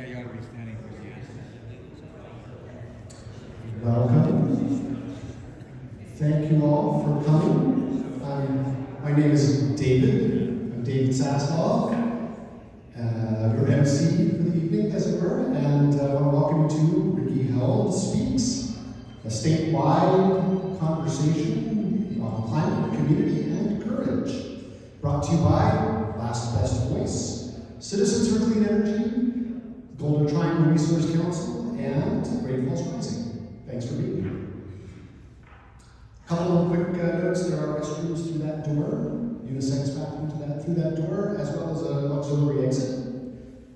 Yeah, you ought to be standing for the answer. Welcome. Thank you all for coming. My name is David. I'm David Saslaw, your MC for the evening, as it were, and I want to welcome you to Ricki Held Speaks, a statewide conversation on climate, community, and courage, brought to you by Last Best Voice, Citizens for Clean Energy, Golden Triangle Resource Council, and Great Falls Rising. Thanks for being here. A couple of quick notes: there are restrooms through that door, unisex bathroom through that door, as well as an auxiliary exit,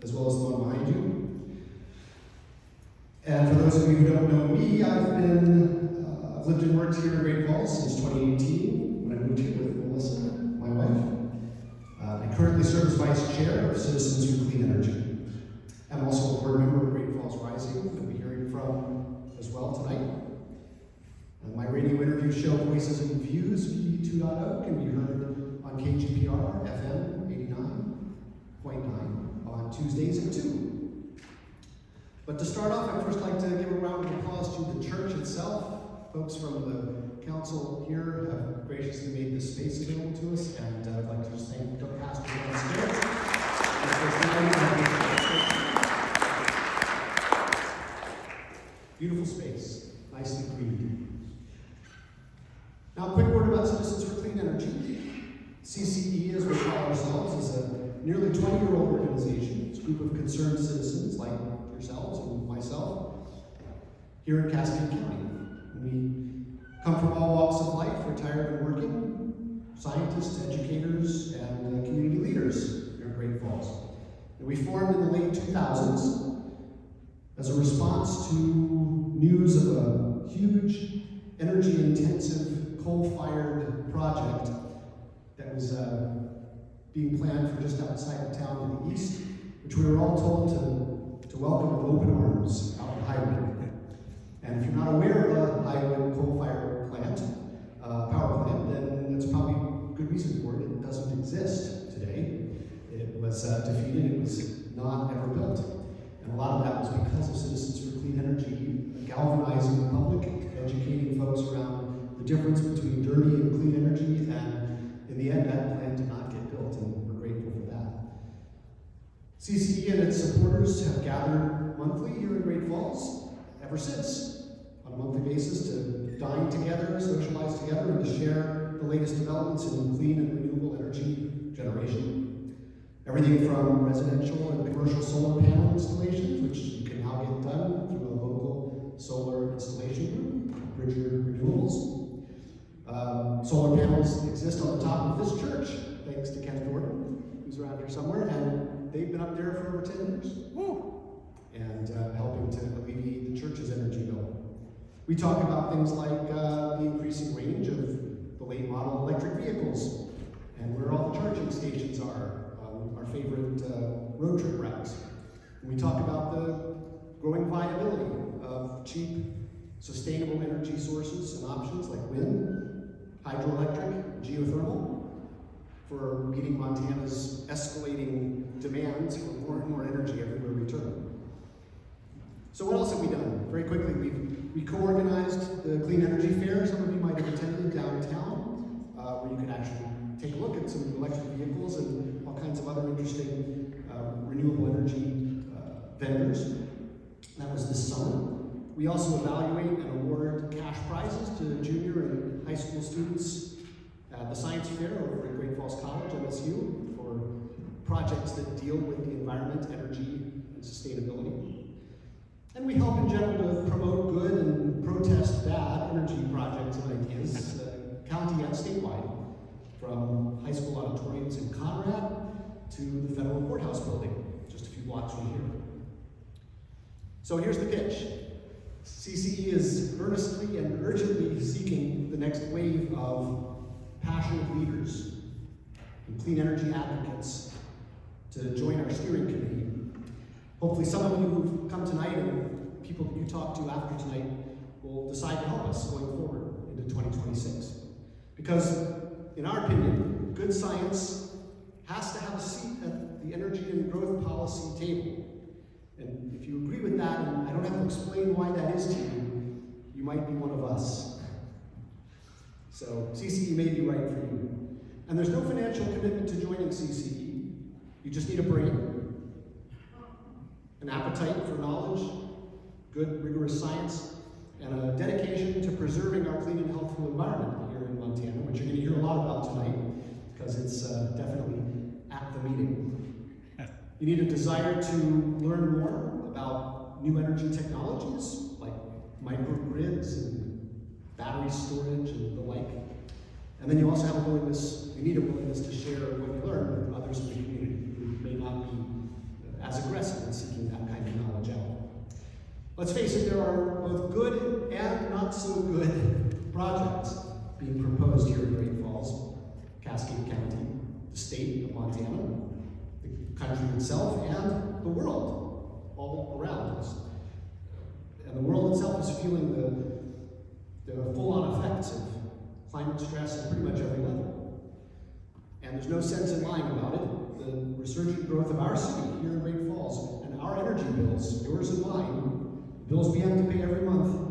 as well as the one behind you. And for those of you who don't know me, I've lived and worked here in Great Falls since 2018, when I moved here with Melissa, my wife. I currently serve as Vice Chair of Citizens for Clean Energy. I'm also a board member of Great Falls Rising, that we'll be hearing from as well tonight. My radio interview show, Voices and Views, V 2.0, can be heard on KGPR FM 89.9 on Tuesdays at 2. But to start off, I'd first like to give a round of applause to the church itself. Folks from the council here have graciously made this space available to us, and I'd like to just thank the pastor downstairs. Beautiful space, nicely greened. Now, a quick word about Citizens for Clean Energy. CCE, as we call ourselves, is a nearly 20-year-old organization. It's a group of concerned citizens like yourselves and myself here in Cascade County. We come from all walks of life, retired and working, scientists, educators, and community leaders here in Great Falls. And we formed in the late 2000s as a response to news of a huge, energy-intensive, coal-fired project that was being planned for just outside of town in the east, which we were all told to welcome with open arms out in Highwood. And if you're not aware of the Highwood coal-fired plant, power plant, then that's probably a good reason for it. It doesn't exist today. It was defeated. It was not ever built. And a lot of that was because of Citizens for Clean Energy galvanizing the public, educating folks around the difference between dirty and clean energy, and in the end, that plant did not get built, and we're grateful for that. CCE and its supporters have gathered monthly here in Great Falls ever since, on a monthly basis, to dine together, socialize together, and to share the latest developments in clean and renewable energy generation. Everything from residential and commercial solar panel installations, which you can now get done through a local solar installation group, Bridger Renewables. Solar panels exist on the top of this church, thanks to Ken Gordon, who's around here somewhere, and they've been up there for over 10 years. Woo! And helping to alleviate the church's energy bill. We talk about things like the increasing range of the late model electric vehicles, and where all the charging stations are, our favorite road trip routes. And we talk about the growing viability of cheap, sustainable energy sources and options like wind, hydroelectric, geothermal, for meeting Montana's escalating demands for more and more energy everywhere we turn. So what else have we done? Very quickly, we co-organized the Clean Energy Fair. Some of you might have attended downtown, where you could actually take a look at some electric vehicles and all kinds of other interesting renewable energy vendors. That was this summer. We also evaluate and award cash prizes to junior and high school students at the science fair over at Great Falls College, MSU, for projects that deal with the environment, energy, and sustainability. And we help in general to promote good and protest bad energy projects and ideas, county and statewide, from high school auditoriums in Conrad to the federal courthouse building, just a few blocks from here. So here's the pitch. CCE is earnestly and urgently seeking the next wave of passionate leaders and clean energy advocates to join our steering committee. Hopefully some of you who've come tonight and people that you talk to after tonight will decide to help us going forward into 2026. Because in our opinion, good science has to have a seat at the energy and growth policy table. And if you agree with that, and I don't have to explain why that is to you, you might be one of us. So CCE may be right for you. And there's no financial commitment to joining CCE. You just need a brain, an appetite for knowledge, good, rigorous science, and a dedication to preserving our clean and healthful environment here in Montana, which you're going to hear a lot about tonight, because it's definitely at the meeting. You need a desire to learn more about new energy technologies, like microgrids and battery storage and the like. And then you also have a willingness, you need a willingness to share what you learn with others in the community who may not be as aggressive in seeking that kind of knowledge out. Let's face it, there are both good and not so good projects being proposed here in Great Falls, Cascade County, the state of Montana, the country itself, and the world all around us. And the world itself is feeling the full-on effects of climate stress at pretty much every level. And there's no sense in lying about it. The resurgent growth of our city here in Great Falls and our energy bills, yours and mine, bills we have to pay every month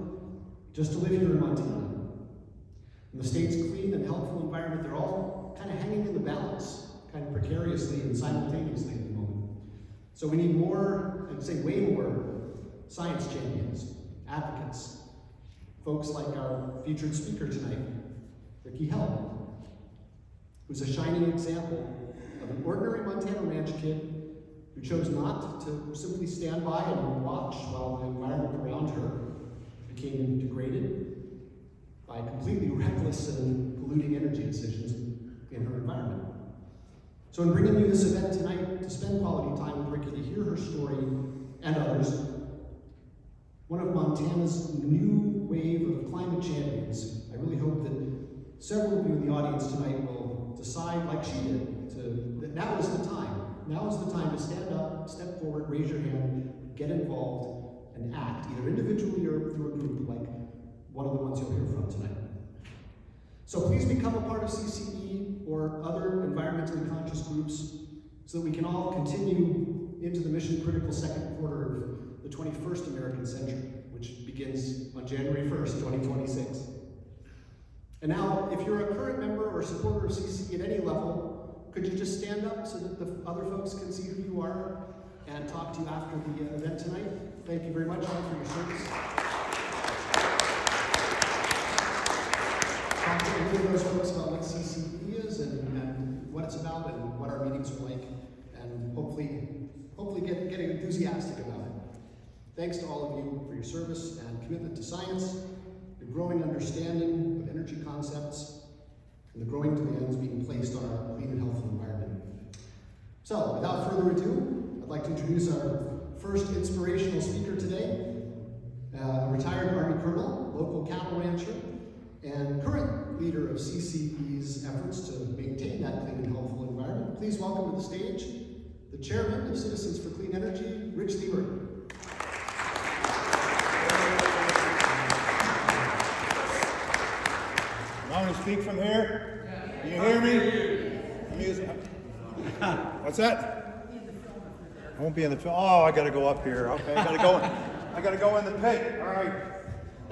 just to live here in Montana. And the state's clean and healthful environment, they're all kind of hanging in the balance, kind of precariously and simultaneously at the moment. So we need more, I'd say way more, science champions, advocates, folks like our featured speaker tonight, Ricki Held, who's a shining example of an ordinary Montana ranch kid who chose not to simply stand by and watch while the environment around her became degraded by completely reckless and polluting energy decisions in her environment. So in bringing you this event tonight to spend quality time with Rikki, to hear her story and others, one of Montana's new wave of climate champions, I really hope that several of you in the audience tonight will decide, like she did, that now is the time. Now is the time to stand up, step forward, raise your hand, get involved, and act, either individually or through a group like one of the ones you'll hear from tonight. So please become a part of CCE or other environmentally conscious groups so that we can all continue into the mission-critical second quarter of the 21st American century, which begins on January 1st, 2026. And now, if you're a current member or supporter of CCE at any level, could you just stand up so that the other folks can see who you are and talk to you after the event tonight? Thank you very much all for your service. Talk to any of those folks about what CCE is and what it's about and what our meetings are like, and hopefully get enthusiastic about it. Thanks to all of you for your service and commitment to science, the growing understanding of energy concepts, and the growing demands being placed on our clean and healthful environment. So, without further ado, I'd like to introduce our first inspirational speaker today, a retired Army colonel, local cattle rancher, and current leader of CCE's efforts to maintain that clean and healthful environment. Please welcome to the stage the chairman of Citizens for Clean Energy, Ricki Held. Want me to speak from here? Can you hear me? Music. What's that? I won't be in the film. Oh, I got to go up here. Okay, I got to go in the pit. All right.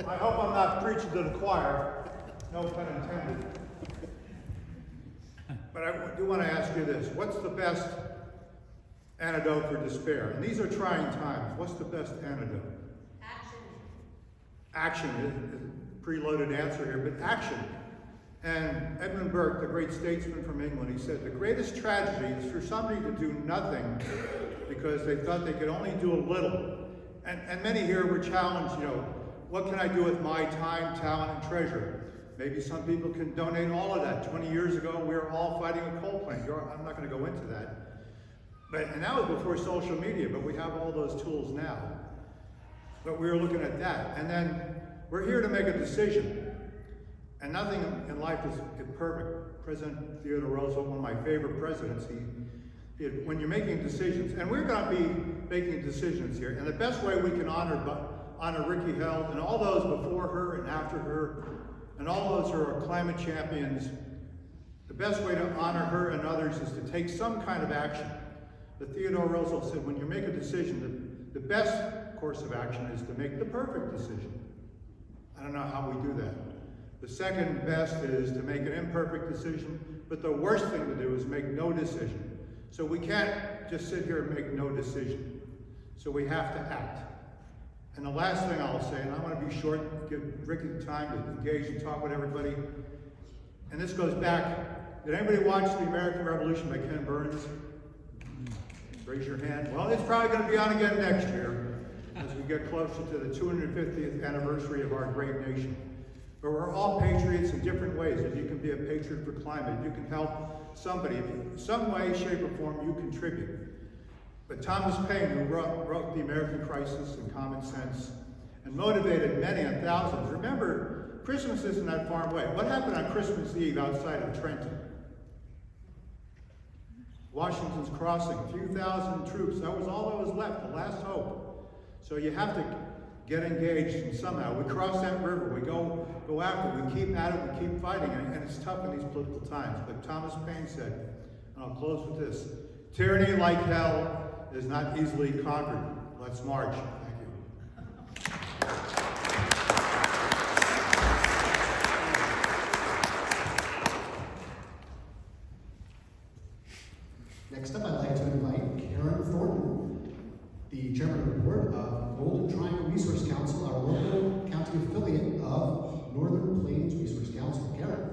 I hope I'm not preaching to the choir. No pun intended. But I do want to ask you this: what's the best antidote for despair? And these are trying times. What's the best antidote? Action is a preloaded answer here, but action. And Edmund Burke, the great statesman from England, he said, the greatest tragedy is for somebody to do nothing because they thought they could only do a little. And many here were challenged, what can I do with my time, talent, and treasure? Maybe some people can donate all of that. 20 years ago, we were all fighting a coal plant. I'm not going to go into that. And that was before social media, but we have all those tools now. But we were looking at that. And then we're here to make a decision. And nothing in life is perfect. President Theodore Roosevelt, one of my favorite presidents, when you're making decisions, and we're going to be making decisions here, and the best way we can honor Rikki Held and all those before her and after her, and all those who are climate champions, the best way to honor her and others is to take some kind of action. But Theodore Roosevelt said, when you make a decision, The best course of action is to make the perfect decision. I don't know how we do that. The second best is to make an imperfect decision, but the worst thing to do is make no decision. So we can't just sit here and make no decision. So we have to act. And the last thing I'll say, and I want to be short, give Rikki the time to engage and talk with everybody. And this goes back, did anybody watch The American Revolution by Ken Burns? Raise your hand. Well, it's probably going to be on again next year as we get closer to the 250th anniversary of our great nation. But we're all patriots in different ways. If you can be a patriot for climate, if you can help somebody, if in some way, shape, or form you contribute. But Thomas Paine, who wrote The American Crisis and Common Sense, and motivated many and thousands. Remember, Christmas isn't that far away. What happened on Christmas Eve outside of Trenton? Washington's Crossing, a few thousand troops. That was all that was left, the last hope. So you have to get engaged and somehow. We cross that river, we go after it, we keep at it, we keep fighting, and it's tough in these political times. But Thomas Paine said, and I'll close with this, tyranny like hell is not easily conquered. Let's march. Thank you. Next up, I'd like to invite Karen Thornton, the chairman of the board of Golden Triangle Resource Council, our local county affiliate of Northern Plains Resource Council. Karen.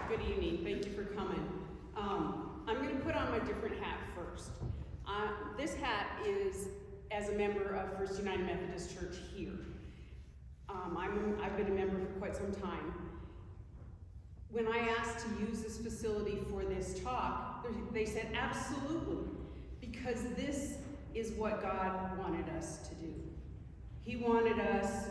Good evening. Thank you for coming. I'm going to put on my different hat first. This hat is as a member of First United Methodist Church here. I've been a member for quite some time. When I asked to use this facility for this talk, they said absolutely, because this is what God wanted us to do. He wanted us,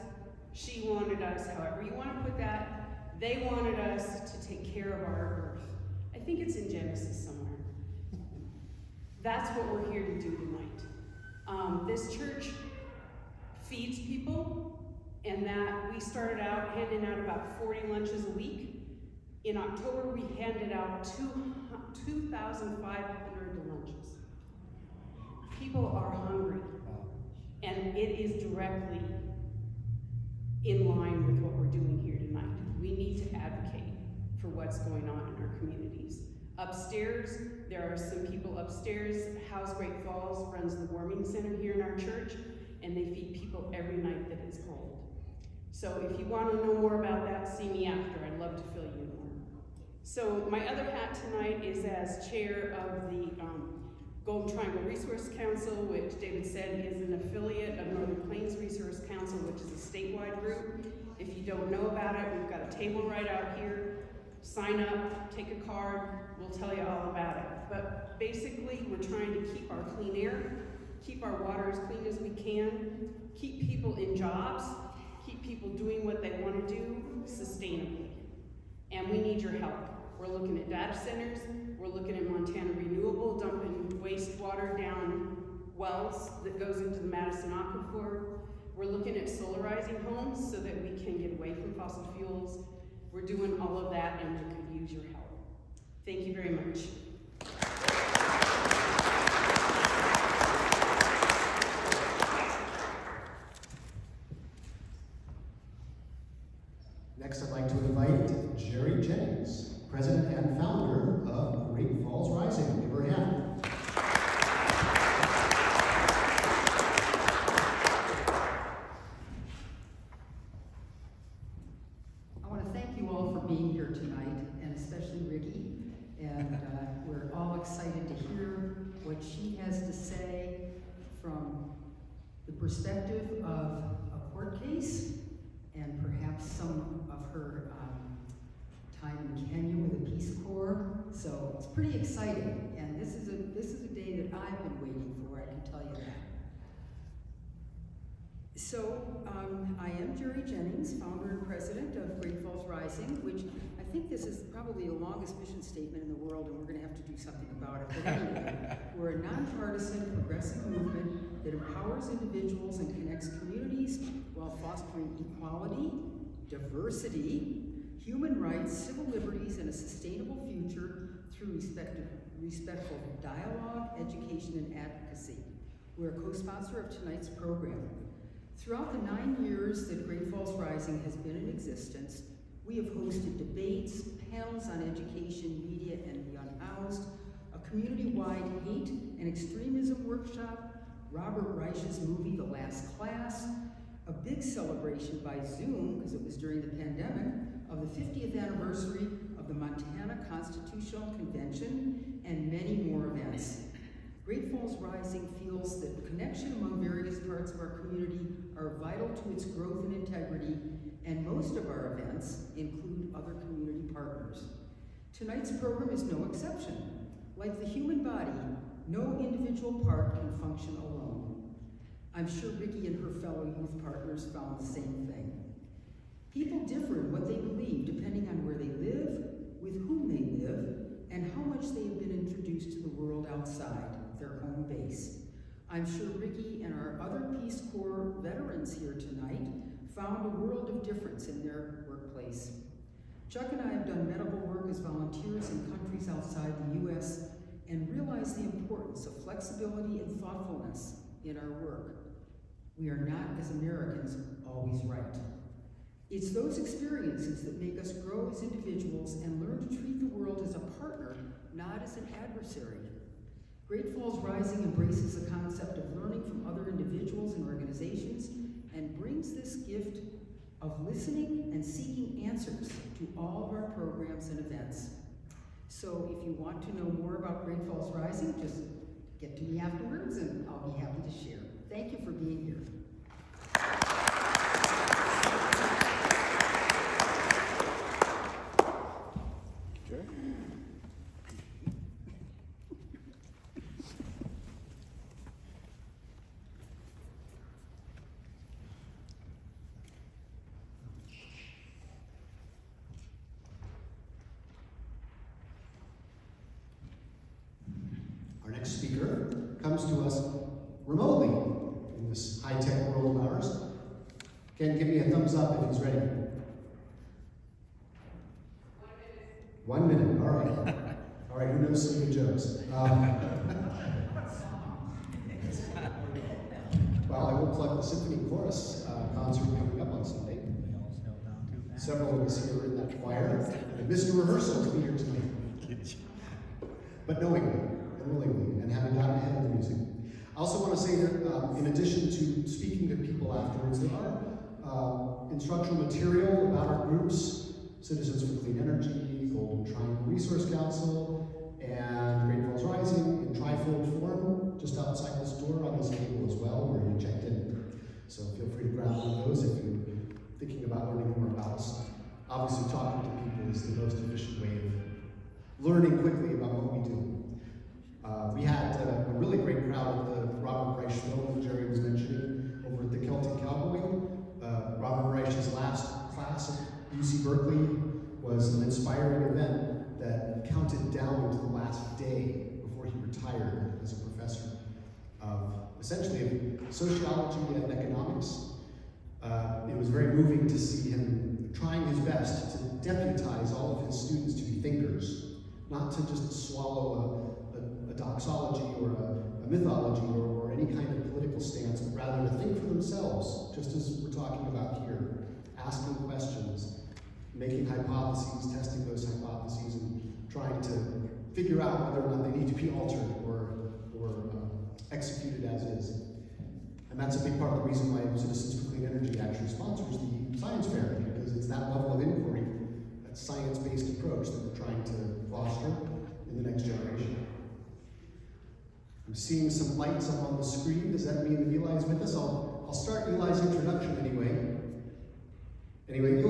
she wanted us, however you want to put that, they wanted us to take care of our earth. I think it's in Genesis somewhere. That's what we're here to do tonight. This church feeds people, and that we started out handing out about 40 lunches a week. In October, we handed out 2,500 lunches. People are hungry, and it is directly in line with what we're doing here tonight. We need to advocate for what's going on in our communities. Upstairs, there are some people upstairs. House Great Falls runs the warming center here in our church, and they feed people every night that it's cold. So if you want to know more about that, see me after. I'd love to fill you in more. So my other hat tonight is as chair of the Golden Triangle Resource Council, which David said is an affiliate of Northern Plains Resource Council, which is a statewide group. If you don't know about it, we've got a table right out here. Sign up, take a card, we'll tell you all about it. But basically, we're trying to keep our clean air, keep our water as clean as we can, keep people in jobs, keep people doing what they want to do sustainably. And we need your help. We're looking at data centers, we're looking at Montana Renewable dumping wastewater down wells that goes into the Madison Aquifer. We're looking at solarizing homes so that we can get away from fossil fuels. We're doing all of that, and we could use your help. Thank you very much. Next, I'd like to invite Jerry Jennings, president and founder of Great Falls Rising. Give her a hand. I want to thank you all for being here tonight, and especially Rikki. And we're all excited to hear what she has to say from the perspective of a court case and perhaps some of her time in Kenya with the Peace Corps. So it's pretty exciting, and this is a day that I've been waiting for, I can tell you that. So I am Jerry Jennings, founder and president of Great Falls Rising, which I think this is probably the longest mission statement in the world, and we're going to have to do something about it. But anyway, we're a nonpartisan, progressive movement that empowers individuals and connects communities while fostering equality, diversity, human rights, civil liberties, and a sustainable future through respectful dialogue, education, and advocacy. We're a co-sponsor of tonight's program. Throughout the 9 years that Great Falls Rising has been in existence, we have hosted debates, panels on education, media, and the unhoused, a community-wide hate and extremism workshop, Robert Reich's movie, The Last Class, a big celebration by Zoom, because it was during the pandemic, of the 50th anniversary of the Montana Constitutional Convention, and many more events. Great Falls Rising feels that connection among various parts of our community are vital to its growth and integrity, and most of our events include other community partners. Tonight's program is no exception. Like the human body, no individual part can function alone. I'm sure Rikki and her fellow youth partners found the same thing. People differ in what they believe depending on where they live, with whom they live, and how much they have been introduced to the world outside their home base. I'm sure Rikki and our other Peace Corps veterans here tonight found a world of difference in their workplace. Chuck and I have done medical work as volunteers in countries outside the U.S. and realize the importance of flexibility and thoughtfulness in our work. We are not, as Americans, always right. It's those experiences that make us grow as individuals and learn to treat the world as a partner, not as an adversary. Great Falls Rising embraces the concept of learning from other individuals and organizations and brings this gift of listening and seeking answers to all of our programs and events. So if you want to know more about Great Falls Rising, just get to me afterwards and I'll be happy to share. Thank you for being here. Okay. Our next speaker comes to us remotely in this high-tech world of ours. Ken, give me a thumbs up if he's ready. 1 minute, all right. All right, who knows some good jokes? Well, I will plug the Symphony Chorus concert coming up on Sunday. Several of us here are in that choir. I missed a rehearsal to be here tonight. But knowingly and willingly, and having gotten ahead of the music. I also want to say that in addition to speaking to people afterwards, there are instructional material about our groups, Citizens for Clean Energy, Golden Triangle Resource Council, and Great Falls Rising in trifold form, just outside this door on this table as well, where you checked in. So feel free to grab one of those if you're thinking about learning more about us. Obviously, talking to people is the most efficient way of learning quickly about what we do. We had a really great crowd at the Robert Reich film that Jerry was mentioning over at the Celtic Cowboy. Robert Reich's last class at UC Berkeley was an inspiring event that counted down to the last day before he retired as a professor of essentially sociology and economics. It was very moving to see him trying his best to deputize all of his students to be thinkers, not to just swallow a doxology or a mythology or any kind of political stance, but rather to think for themselves, just as we're talking about here, asking questions, making hypotheses, testing those hypotheses, and trying to figure out whether or not they need to be altered or executed as is. And that's a big part of the reason why Citizens for Clean Energy actually sponsors the science fair, because it's that level of inquiry, that science-based approach that we're trying to foster in the next generation. I'm seeing some lights up on the screen. Does that mean that Eli's with us? I'll start Eli's introduction anyway.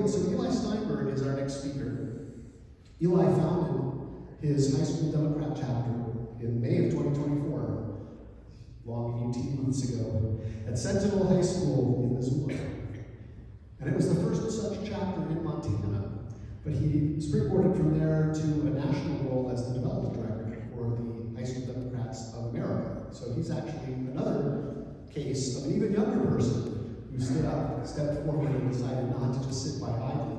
So Eli Steinberg is our next speaker. Eli founded his high school Democrat chapter in May of 2024, long 18 months ago, at Sentinel High School in Missoula. And it was the first such chapter in Montana, but he springboarded from there to a national role as the development director for the High School Democrats of America. So he's actually another case of an even younger person who stood up, stepped forward, and decided not to just sit by idly,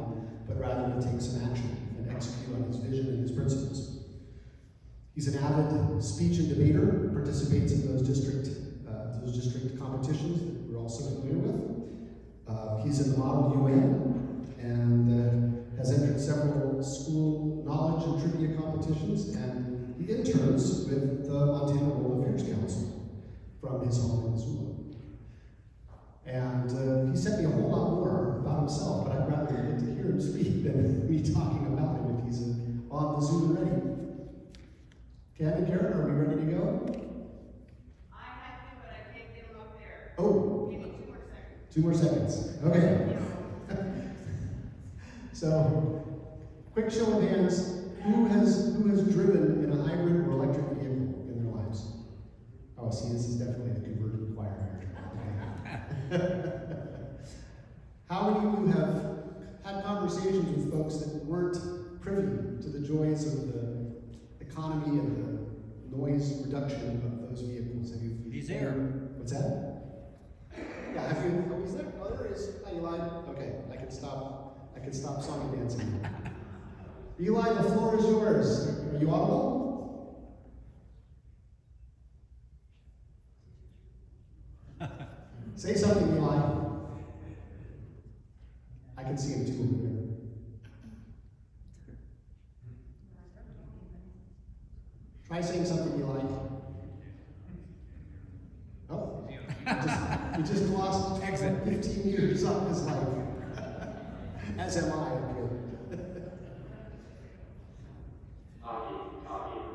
but rather to take some action and execute on his vision and his principles. He's an avid speech and debater, participates in those district competitions that we're also familiar with. He's in the Model UN and has entered several school knowledge and trivia competitions, and he interns with the Montana Rural Affairs Council from his home in Missoula. And he sent me a whole lot more about himself, but I'd rather get to hear him speak than me talking about him if he's on the Zoom and ready. Kevin, Karen, are we ready to go? I have to, but I can't get them up there. Oh. Give me 2 more seconds. 2 more seconds. Okay. So, quick show of hands. Who has driven in a hybrid or electric vehicle in their lives? Oh, see, this is definitely the converted choir here. Okay. How many of you have had conversations with folks that weren't privy to the joys of the economy and the noise reduction of those vehicles? Have you? He's there. What's that? Yeah, have you? Oh, he's there. Oh, there he is. Hi, Eli. Okay, I can stop song and dancing. Eli, the floor is yours. Are you audible? Say something, Eli. I can see him too over there. Try saying something, Eli. Oh, you just lost 15 years off his life. As am I up here.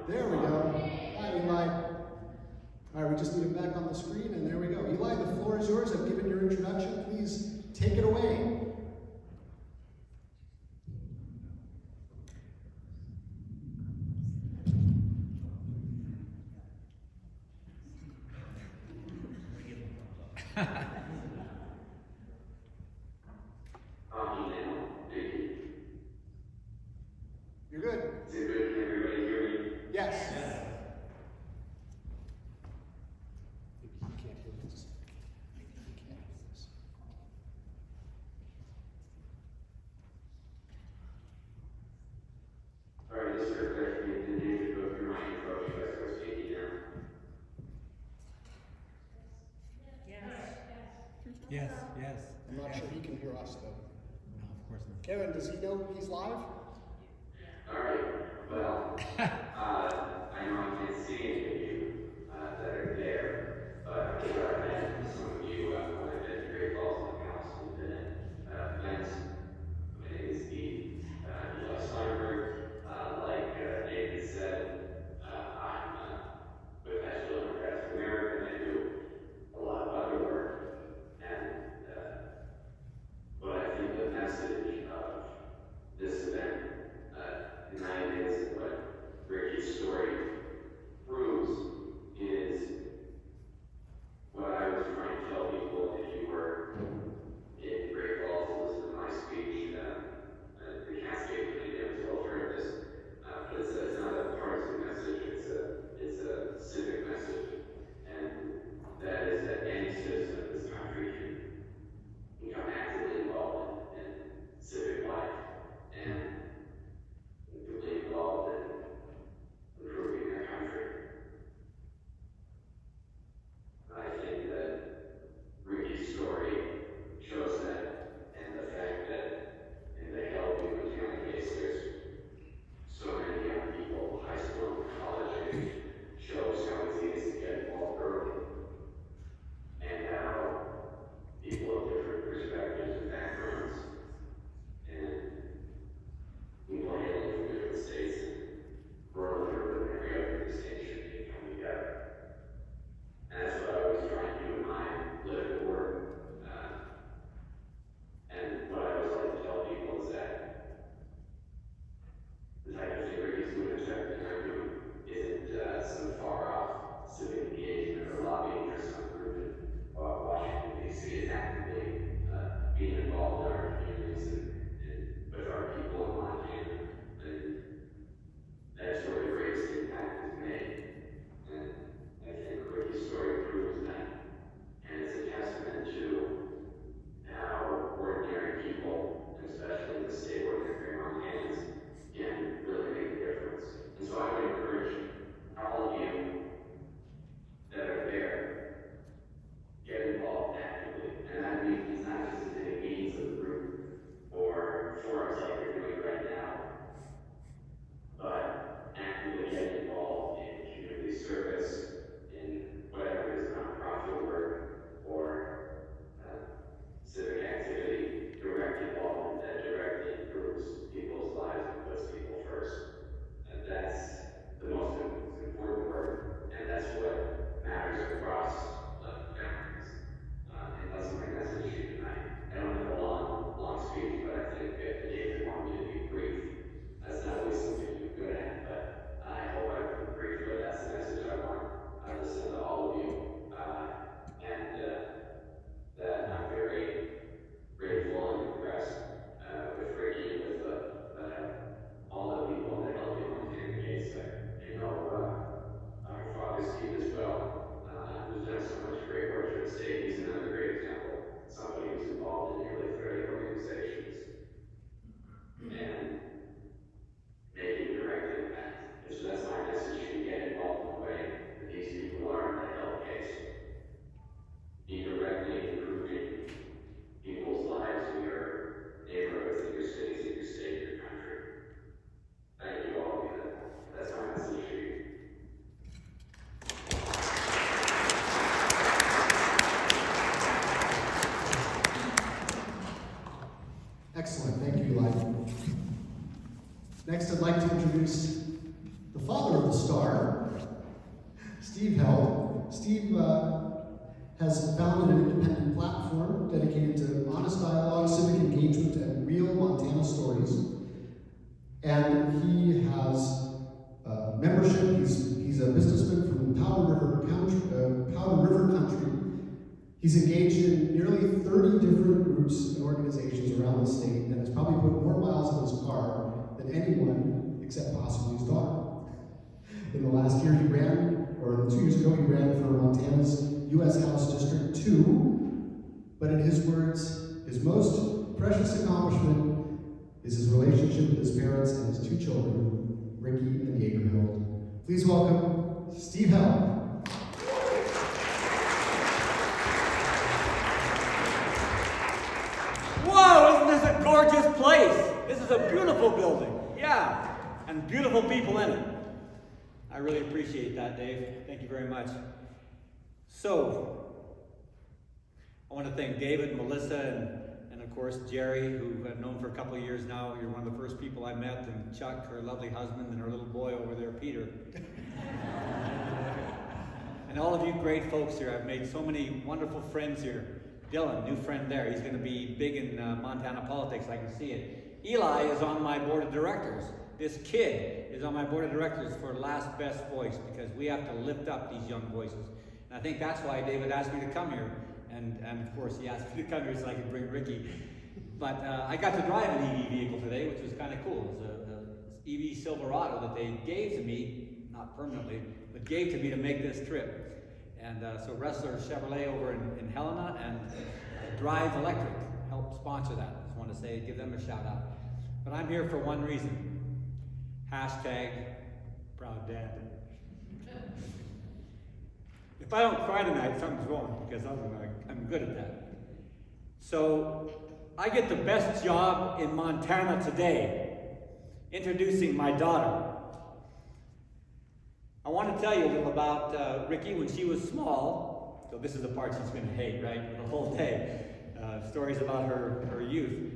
There we go. Hi, Eli. All right, we just need him back on the screen, and there we go. Eli, the floor is yours. I've given your introduction. Please take it away. You're good. Is it good? Can everybody hear me? Yes. All right, just for clarification, did you go through my intro? You guys go speaking now? Yes, yes. I'm not sure he can hear us, though. No, of course not. Kevin, does he know he's live? All right, well, I know I can't see any of you that are there, but I'm sure I met some of you when I've been to Great Falls in the past. We've been at events. My name is Steve. Eli Steinberg. Like David said, I'm with National Democrats of America, and I do a lot of other work. And but I think the message of this event tonight is what Ricki's story proves is what I was trying to tell people. If you were in Great Falls to listen to my speech, the Cascade Committee has all heard this, but it's not a partisan message, it's a civic message, and that is that any citizen of this country can become actively involved in civic life and actively involved in improving the star, Steve Held. Steve has founded an independent platform dedicated to honest dialogue, civic engagement, and real Montana stories. And he has membership. He's a businessman from the Powder River Country. He's engaged in nearly 30 different groups and organizations around the state, and has probably put more miles in his car than anyone except possibly his daughter. In the last year he ran, or 2 years ago he ran for Montana's U.S. House District 2, but in his words, his most precious accomplishment is his relationship with his parents and his 2 children, Rikki and Held. Please welcome Steve Held. Whoa, isn't this a gorgeous place? This is a beautiful building. Yeah, and beautiful people in it. I really appreciate that, Dave. Thank you very much. So, I want to thank David, Melissa, and of course Jerry, who I've known for a couple of years now. You're one of the first people I met, and Chuck, her lovely husband, and her little boy over there, Peter. And all of you great folks here. I've made so many wonderful friends here. Dylan, new friend there. He's going to be big in Montana politics. I can see it. Eli is on my board of directors. This kid is on my board of directors for Last Best Voice, because we have to lift up these young voices. And I think that's why David asked me to come here. And of course, he asked me to come here so I could bring Rikki. But I got to drive an EV vehicle today, which was kind of cool. It was an EV Silverado that they gave to me, not permanently, but gave to me to make this trip. And so Ressler Chevrolet over in Helena and Drive Electric helped sponsor that. I just want to say, give them a shout out. But I'm here for one reason. Hashtag proud dad. If I don't cry tonight, something's wrong, because I'm good at that. So I get the best job in Montana today, introducing my daughter. I want to tell you a little about Rikki when she was small. So this is the part she's going to hate, right? The whole day. Stories about her youth.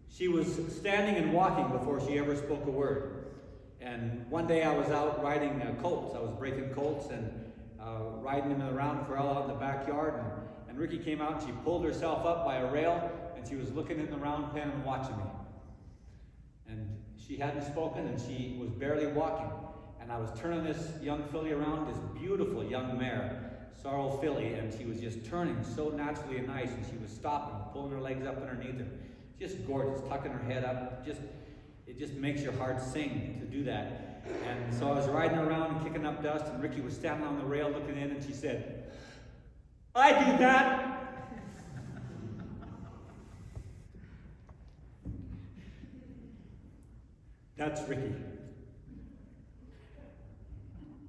She was standing and walking before she ever spoke a word. And one day I was out riding colts. I was breaking colts and riding them in the round corral out in the backyard. And Rikki came out and she pulled herself up by a rail and she was looking in the round pen and watching me. And she hadn't spoken and she was barely walking. And I was turning this young filly around, this beautiful young mare, Sorrel filly, and she was just turning so naturally and nice, and she was stopping, pulling her legs up underneath her. Just gorgeous, tucking her head up. It just makes your heart sing to do that. And so I was riding around and kicking up dust, and Rikki was standing on the rail looking in, and she said, "I do that." That's Rikki.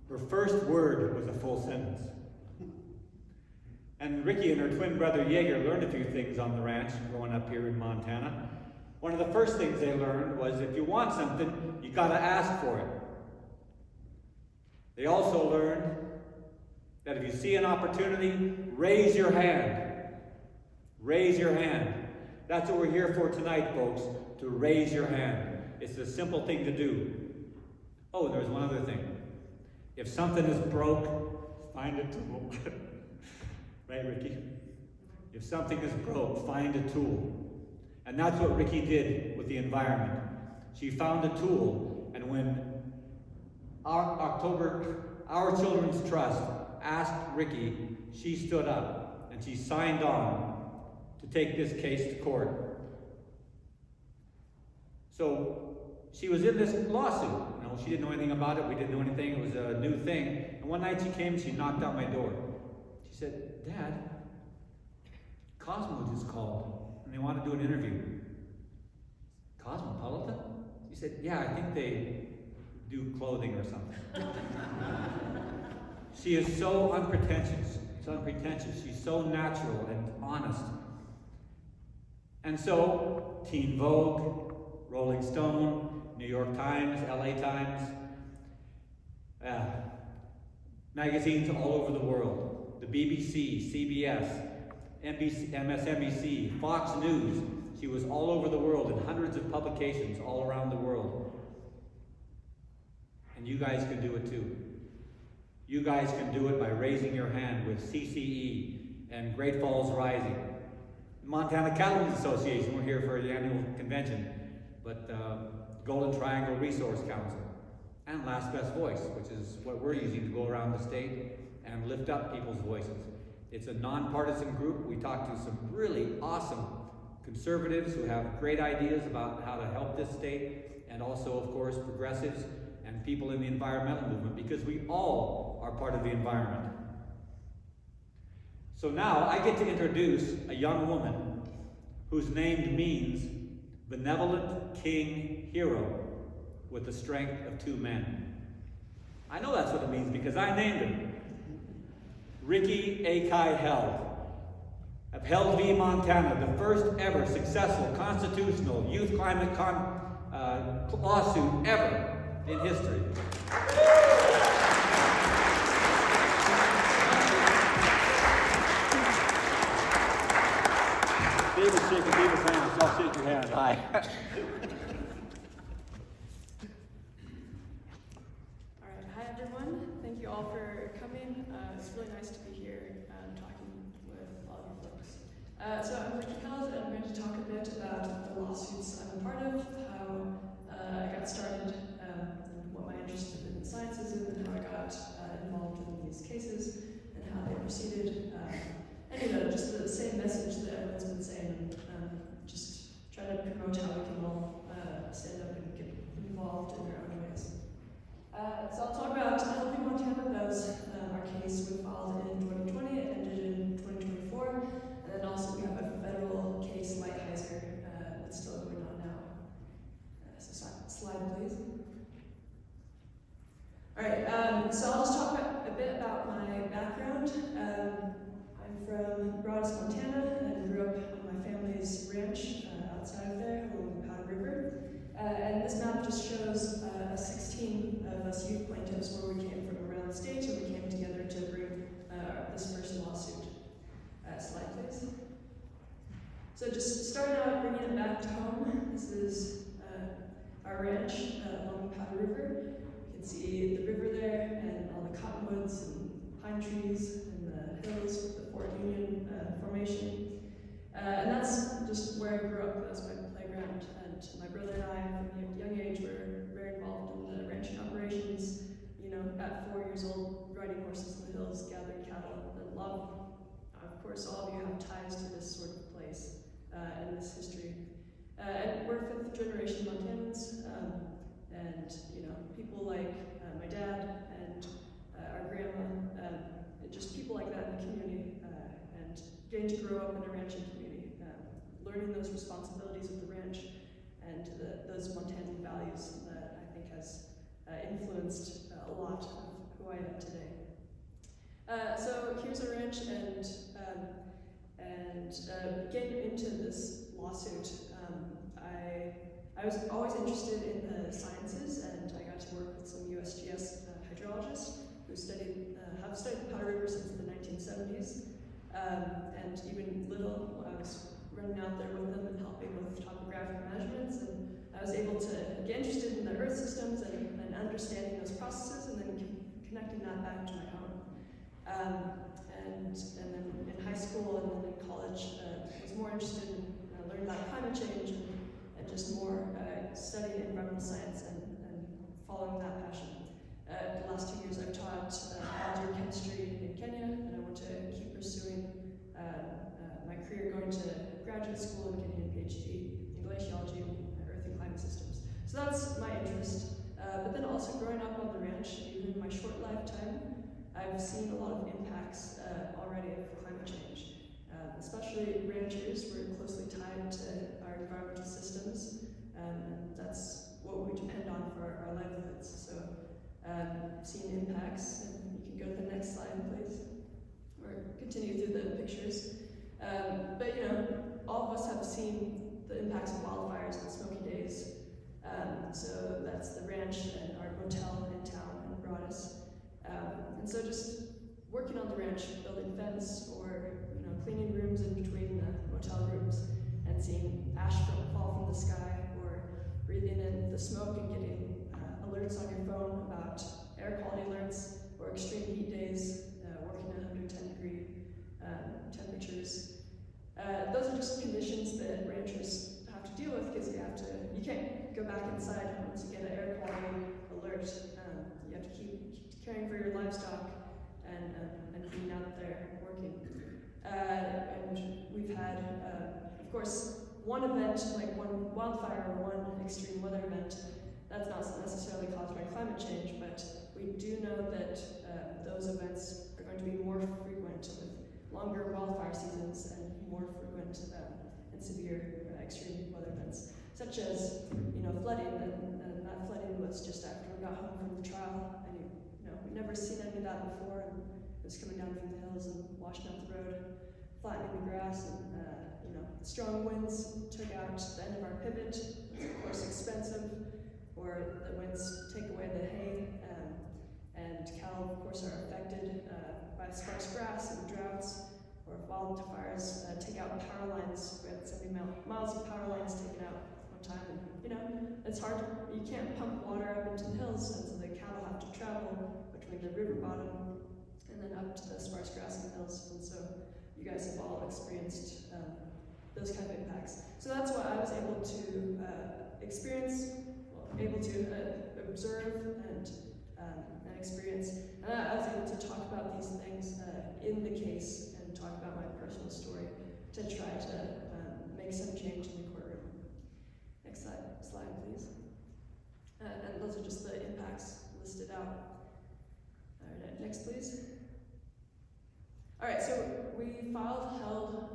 Her first word was a full sentence. And Rikki and her twin brother Jaeger learned a few things on the ranch growing up here in Montana. One of the first things they learned was if you want something, you gotta ask for it. They also learned that if you see an opportunity, raise your hand. Raise your hand. That's what we're here for tonight, folks, to raise your hand. It's a simple thing to do. Oh, there's one other thing. If something is broke, find a tool. Right, Rikki? If something is broke, find a tool. And that's what Rikki did with the environment. She found a tool, and when our Children's Trust asked Rikki, she stood up and she signed on to take this case to court. So she was in this lawsuit. You know, she didn't know anything about it. We didn't know anything. It was a new thing. And one night she came and she knocked on my door. She said, "Dad, Cosmo just called and they want to do an interview." Cosmopolitan? She said, "Yeah, I think they do clothing or something." She is so unpretentious. She's so natural and honest. And so, Teen Vogue, Rolling Stone, New York Times, LA Times, magazines all over the world, the BBC, CBS, NBC, MSNBC, Fox News. She was all over the world in hundreds of publications all around the world. And and you guys can do it too. You guys can do it by raising your hand with CCE and Great Falls Rising. Montana Cattlemen's Association, we're here for the annual convention, but Golden Triangle Resource Council, and Last Best Voice, which is what we're using to go around the state and lift up people's voices. It's a nonpartisan group. We talk to some really awesome conservatives who have great ideas about how to help this state, and also, of course, progressives and people in the environmental movement, because we all are part of the environment. So now I get to introduce a young woman whose name means benevolent king hero with the strength of two men. I know that's what it means because I named her. Rikki Held of Held v. Montana, the first ever successful constitutional youth climate lawsuit ever in history. David's shaking people's hands, so I'll shake your hand. Hi. All right, hi everyone. Thank you all for coming. It's really nice to be here talking with all of you folks. So I'm Ricki Held, and I'm going to talk a bit about the lawsuits I'm a part of, how I got started, and what my interest in the science is, and how I got involved in these cases, and how they proceeded. And just the same message that everyone's been saying, just try to promote how we can all stand up and get involved in our own ways. So I'll talk about Health v. Montana. That was our case we filed in 2020, it ended in 2024, and then also we have a federal case, Lighthizer, that's still going on now. So slide, please. All right, so I'll just talk a bit about my background. I'm from Broadus, Montana, and grew up on my family's ranch outside of there along the Powder River. And this map just shows 16 of us youth plaintiffs where we came from around the state, and we came together to bring this first lawsuit. Slide, please. So just starting out, bringing it back to home, this is our ranch along the Powder River. You can see the river there, and all the cottonwoods and pine trees, and the hills with the Fort Union formation. And that's just where I grew up. That was my playground. And my brother and I, from a young age, were very involved in the ranching operations. At 4 years old, riding horses in the hills, gathering cattle, and love. Of course, all of you have ties to this sort of place and this history. And we're fifth generation Montanans, and people like my dad and our grandma, just people like that in the community, and getting to grow up in a ranching community, learning those responsibilities of the ranch and those Montanan values that I think has influenced a lot of who I am today. So here's a ranch, and getting into this lawsuit, I was always interested in the sciences, and I got to work with some USGS hydrologists who have studied the Powder River since the 1970s, and even little, I was running out there with them and helping with topographic measurements, and I was able to get interested in the earth systems and understanding those processes, and then connecting that back to my home. And then in high school and then in college, I was more interested in learning about climate change and just more studying environmental science and following that passion. The last 2 years I've taught biology and chemistry in Kenya, and I want to keep pursuing my career going to graduate school and getting a PhD in glaciology and earth and climate systems. So that's my interest. But then also growing up on the ranch, even in my short lifetime, I've seen a lot of impacts already of climate change. Especially ranchers, we're closely tied to our environmental systems, and that's what we depend on for our livelihoods. So seeing impacts, and you can go to the next slide, please, or continue through the pictures. But all of us have seen the impacts of wildfires and smoky days. So that's the ranch and our motel in town in Broadus. And so just working on the ranch, building fence, or cleaning rooms in between the motel rooms, and seeing ash fall from the sky, or breathing in the smoke and getting alerted alerts on your phone about air quality alerts or extreme heat days, working at 110-degree temperatures. Those are just conditions that ranchers have to deal with because you can't go back inside once you get an air quality alert. You have to keep caring for your livestock and being out there working. And we've had, of course, one event, like one wildfire or one extreme weather event, that's not necessarily caused by climate change, but we do know that those events are going to be more frequent with longer wildfire seasons and more frequent and severe extreme weather events, such as flooding. And that flooding was just after we got home from the trial, and we'd never seen any of that before. And it was coming down from the hills and washing out the road, flattening the grass, and strong winds took out the end of our pivot. It's of course expensive, or the winds take away the hay, and cattle, of course, are affected by sparse grass and droughts, or wildfires take out power lines. We had 70 miles of power lines taken out one time, and it's hard. You can't pump water up into the hills, and so the cattle have to travel between the river bottom and then up to the sparse grass in the hills. And so you guys have all experienced those kind of impacts. So that's what I was able to experience, able to observe and experience. And I was able to talk about these things in the case and talk about my personal story to try to make some change in the courtroom. Next slide, please. And those are just the impacts listed out. All right, next, please. All right, so we filed Held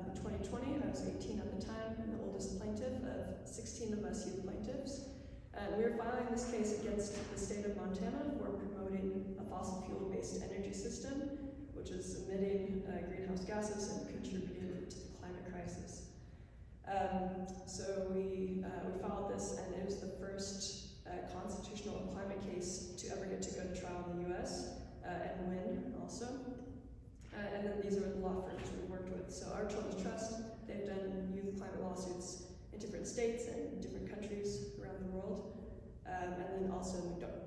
in 2020. I was 18 at the time, and the oldest plaintiff of 16 of us youth plaintiffs. And we were filing this case against the state of Montana for promoting a fossil fuel-based energy system, which is emitting greenhouse gases and contributing to the climate crisis. So we filed this, and it was the first constitutional climate case to ever get to go to trial in the U.S. And win also. And then these are the law firms we worked with. So our Children's Trust, they've done youth climate lawsuits in different states and different countries around the world. And then also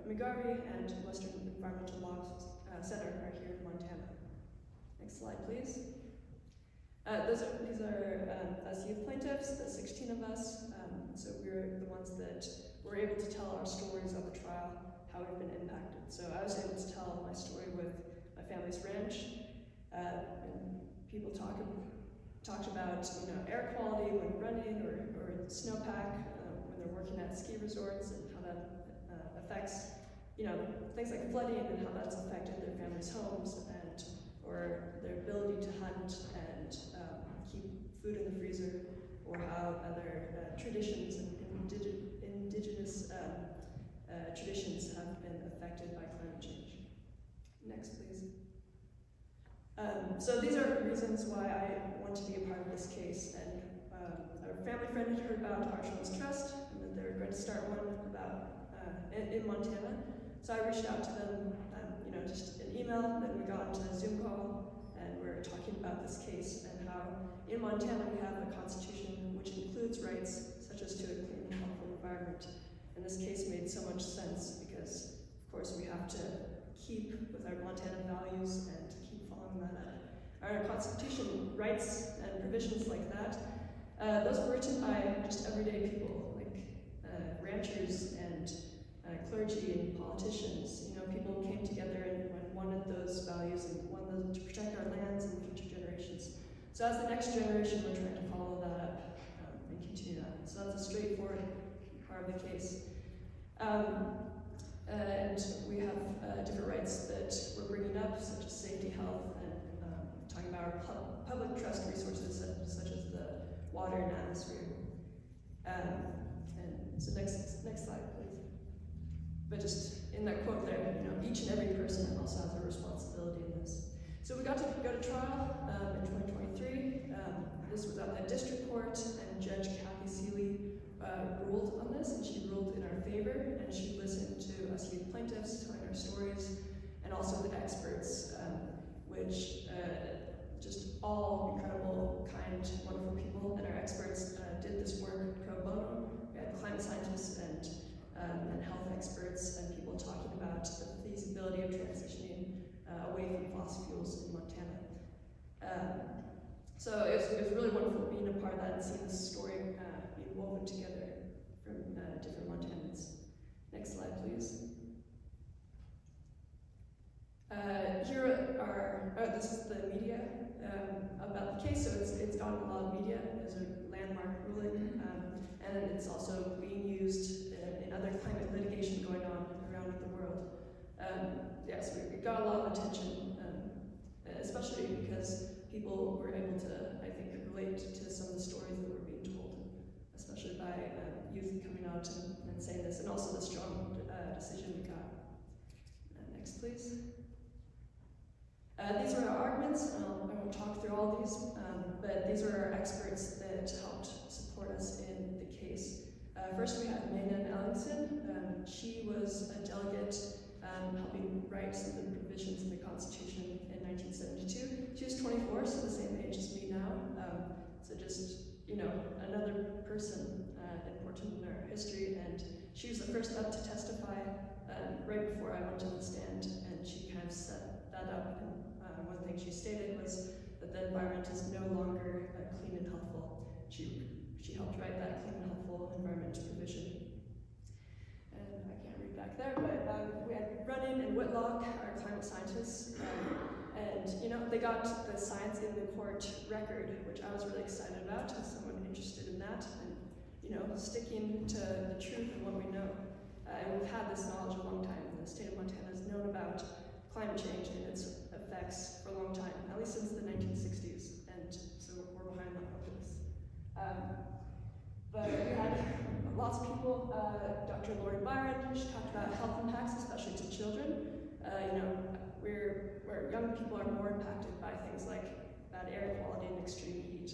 McGarvey and Western Environmental Law Center are here in Montana. Next slide, please. These are us youth plaintiffs, the 16 of us. So we're the ones that were able to tell our stories of the trial, how we've been impacted. So I was able to tell my story with my family's ranch. And people talked about air quality when running or snowpack when they're working at ski resorts, and how that affects things like flooding and how that's affected their families' homes or their ability to hunt and keep food in the freezer, or how other traditions and indigenous traditions have been affected by climate change. Next, please. So these are reasons why I want to be a part of this case. And a family friend had heard about our Children's Trust, and that they were going to start one about in Montana. So I reached out to them, just an email. Then we got into a Zoom call, and we're talking about this case and how in Montana we have a constitution which includes rights such as to a clean and healthful environment. And this case made so much sense because, of course, we have to keep with our Montana values and keep following that up. Our constitution writes and provisions like that, those were written by just everyday people, like ranchers and clergy and politicians. People came together and wanted those values and wanted to protect our lands and future generations. So as the next generation, we're trying to follow that up and continue that. So that's a straightforward part of the case. And we have different rights that we're bringing up, such as safety, health, and talking about our public trust resources, such as the water and atmosphere. And so next slide, please. But just in that quote there, each and every person also has a responsibility in this. So we got to go to trial in 2023. This was at the district court, and Judge Kathy Seeley ruled on this, and she ruled in our favor, and she listened to us youth plaintiffs telling our stories, and also the experts, which just all incredible, kind, wonderful people, and our experts did this work pro bono. We had climate scientists and and health experts and people talking about the feasibility of transitioning away from fossil fuels in Montana. So it was really wonderful being a part of that and seeing this story being woven together from different Montanans. Next slide, please. Here are, this is the media about the case, so it's gotten a lot of media. There's a landmark ruling, and it's also being used in other climate litigation going on around the world. Yes, we got a lot of attention, especially because people were able to, I think, relate to some of the stories that were being told, especially by youth coming out and saying this, and also the strong decision we got. Next, please. These are our arguments. I won't talk through all these, but these are our experts that helped support us in the case. First, we had Megan Ellingson. She was a delegate helping write some of the provisions in the Constitution in 1972. She was 24, so the same age as me now. So just, another person important in our history, and she was the first up to testify right before I went to the stand, and she kind of set that up. And one thing she stated was that the environment is no longer clean and healthful. She helped write that clean and healthful environment provision. And I can't read back there, but we had Running and Whitlock, our climate scientists, and they got the science in the court record, which I was really excited about as someone interested in that, and sticking to the truth and what we know. And we've had this knowledge a long time. The state of Montana has known about climate change and its effects for a long time, at least since the 1960s, and so we're behind on this. But we had lots of people. Dr. Lori Byron, she talked about health impacts, especially to children. Where young people are more impacted by things like bad air quality and extreme heat.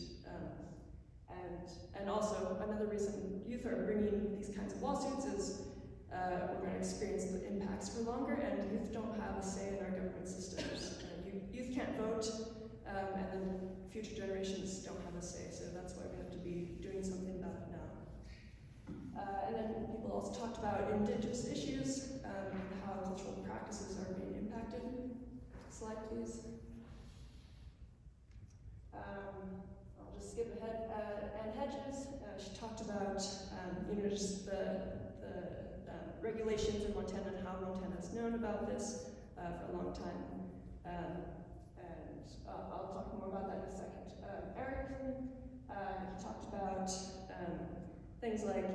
And also, another reason youth are bringing these kinds of lawsuits is we're going to experience the impacts for longer, and youth don't have a say in our government systems. Youth can't vote, and then future generations don't have a say, so that's why we have to be doing something about it now. And then people also talked about indigenous issues, and how cultural practices are being impacted. Slide, please. I'll just skip ahead. Ann Hedges, she talked about just the regulations in Montana and how Montana has known about this for a long time. And I'll talk more about that in a second. Eric, he talked about things like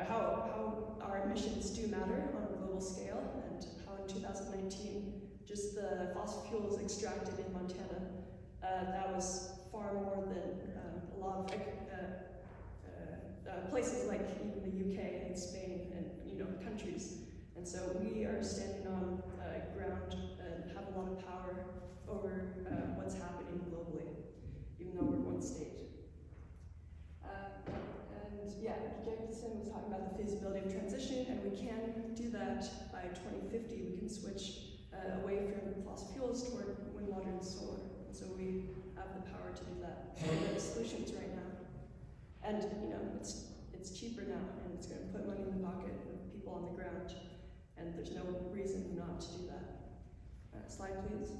how our emissions do matter on a global scale, and how in 2019, just the fossil fuels extracted in Montana, that was far more than a lot of places like even the UK and Spain and countries. And so we are standing on ground and have a lot of power over what's happening globally, even though we're one state. Jacobson was talking about the feasibility of transition, and we can do that by 2050. We can switch away from fossil fuels toward wind, water, and solar. And so we have the power to do that. We have solutions right now. And it's cheaper now, and it's going to put money in the pocket of people on the ground. And there's no reason not to do that. Slide, please.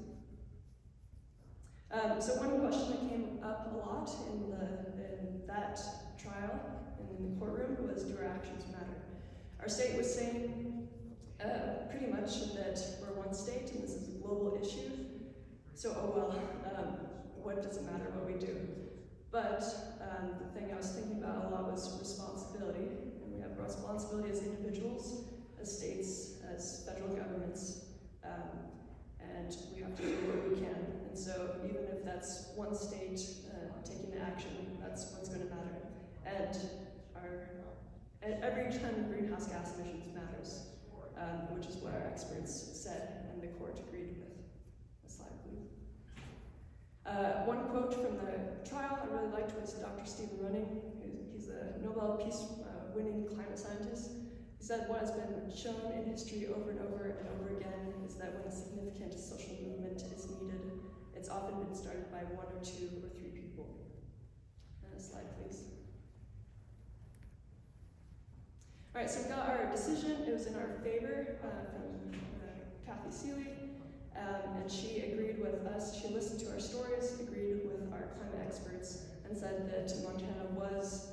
So one question that came up a lot in that trial and in the courtroom was, do our actions matter? Our state was saying pretty much that we're one state and this is a global issue. So, what does it matter what we do? But the thing I was thinking about a lot was responsibility. And we have responsibility as individuals, as states, as federal governments, and we have to do what we can. And so even if that's one state taking action, that's what's going to matter. And every ton of greenhouse gas emissions matters, which is what our experts said and the court agreed with. Next slide, please. One quote from the trial I really liked was Dr. Stephen Running. He's a Nobel Peace winning climate scientist. He said, what has been shown in history over and over and over again is that when a significant social movement is needed, it's often been started by 1 or 2 or 3 people. Slide, please. All right, so we've got our our favor from Kathy Seeley, and she agreed with us. She listened to our stories, agreed with our climate experts, and said that Montana was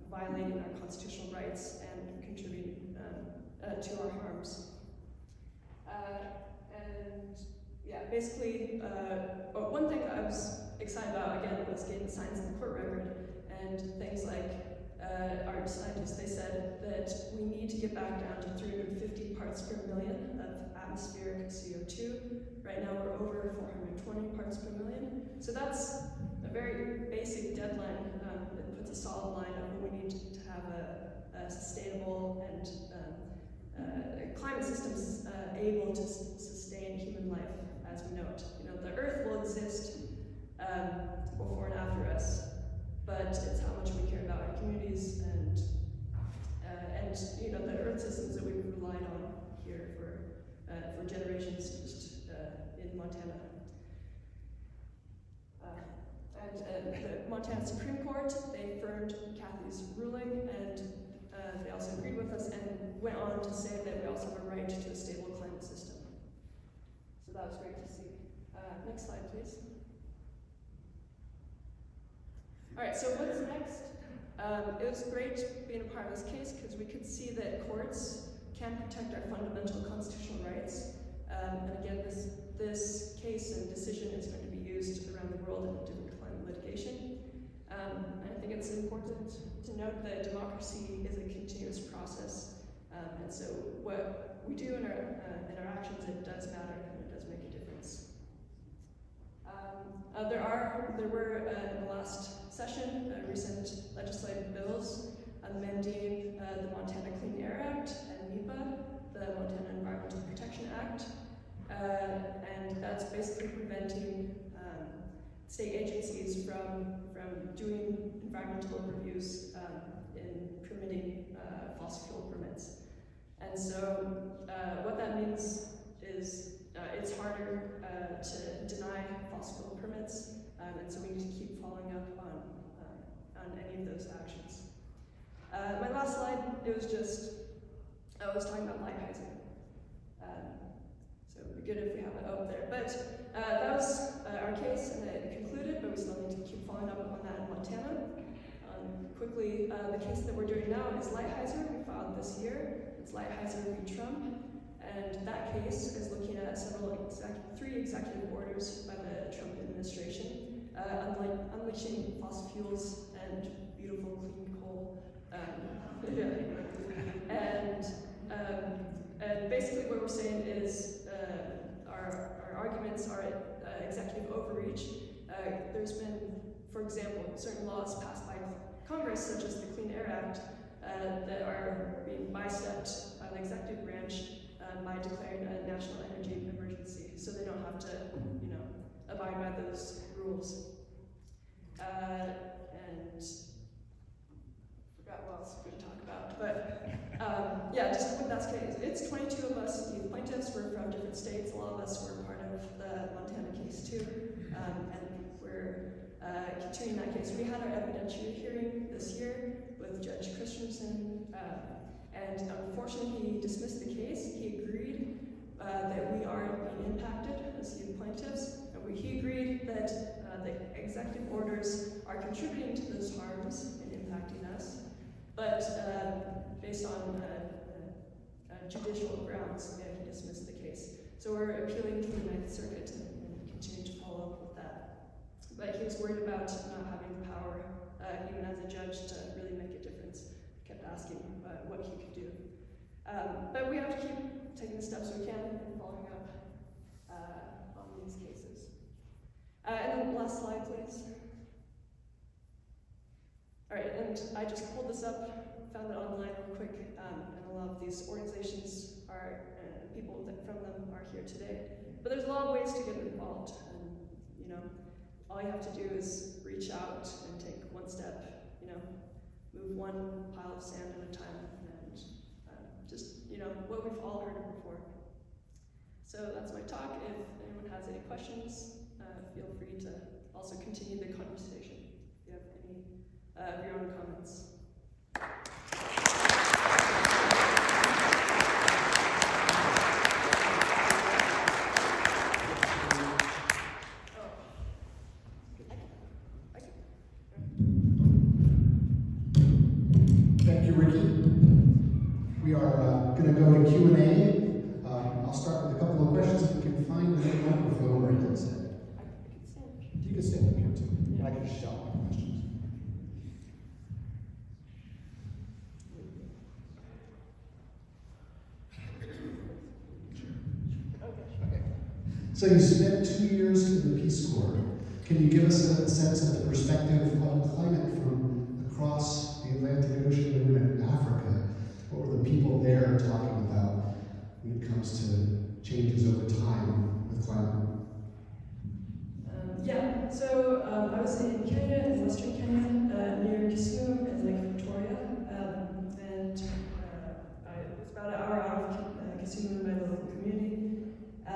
violating our constitutional rights and contributing to our harms. And yeah, basically, one thing I was excited about again was getting the science in the court record, and things like our scientists, they said that we need to get back down to 350 parts per million of atmospheric CO2. Right now we're over 420 parts per million. So that's a very basic deadline that puts a solid line of when we need to have a sustainable and climate systems able to sustain human life as we know it. You know, the Earth will exist before and after us, but it's how much we care about our communities and you know, the Earth systems that we've relied on here for generations, just in Montana. And the Montana Supreme Court, they affirmed Kathy's ruling, and they also agreed with us and went on to say that we also have a right to a stable climate system. So that was great to see. Next slide, please. All right, so what's next? It was great being a part of this case because we could see that courts can protect our fundamental constitutional rights. And again, this case and decision is going to be used around the world in different climate litigation. And I think it's important to note that democracy is a continuous process. And so what we do in our actions, it does matter and it does make a difference. There were in the last session recent legislative bills amending the Montana Clean Air Act and NEPA, the Montana Environmental Protection Act, and that's basically preventing state agencies from doing environmental reviews in permitting fossil fuel permits. And so what that means is it's harder to deny fossil fuel permits, and so we need to keep following up on any of those actions. My last slide, it was just, I was talking about Lighthizer. So it'd be good if we have it up there. But that was our case, and it concluded, but we still need to keep following up on that in Montana. Quickly, the case that we're doing now is Lighthizer. We filed this year. It's Lighthizer v. Trump. And that case is looking at three executive orders by the Trump administration, unleashing fossil fuels and beautiful clean coal. And basically what we're saying is our arguments are executive overreach. There's been, for example, certain laws passed by Congress, such as the Clean Air Act, that are being bystepped by the executive branch by declaring a national energy emergency, so they don't have to, abide by those rules. And forgot what else we're going to talk about, but yeah, just with that case, it's 22 of us youth plaintiffs. We're from different states. A lot of us were part of the Montana case too, and we're continuing that case. We had our evidentiary hearing this year with Judge Christensen, and unfortunately he dismissed the case. He agreed that we are being impacted as youth plaintiffs, and he agreed that the executive orders are contributing to those harms and impacting us, but based on judicial grounds, he dismissed the case. So we're appealing to the Ninth Circuit and continue to follow up with that. But he was worried about not having the power, even as a judge, to really make a difference. Kept asking what he could do. But we have to keep taking the steps we can and following up on these cases. And then last slide, please. All right, and I just pulled this up, found it online real quick, and a lot of these organizations are, people from them are here today. But there's a lot of ways to get involved, and all you have to do is reach out and take one step, move one pile of sand at a time, and just, what we've all heard of before. So that's my talk. If anyone has any questions, feel free to also continue the conversation if you have any of your own comments. questions, if we can find the microphone where it is. You can stand up here too. And I can just shout my questions. Okay. So you spent 2 years in the Peace Corps. Can you give us a sense of the perspective on climate from across the Atlantic Ocean and in Africa? What were the people there talking about when it comes to changes over time with climate? So I was in Kenya, in Western Kenya, near Kisumu and Lake Victoria, and it was about an hour out of Kisumu in my local community. I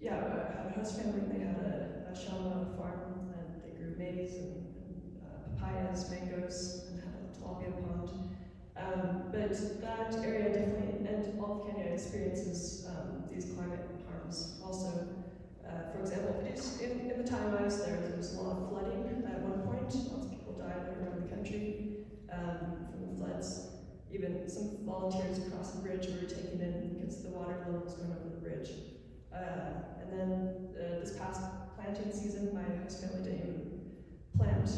had a host family. They had a shamba farm, and they grew maize and papayas, mangoes, and had a tilapia pond. But that area definitely, and all of Kenya experiences these climate harms also. For example, in the time I was there was a lot of flooding at one point. Lots of people died around the country from the floods. Even some volunteers across the bridge were taken in because the water level was going over the bridge. And then this past planting season, my host family didn't even plant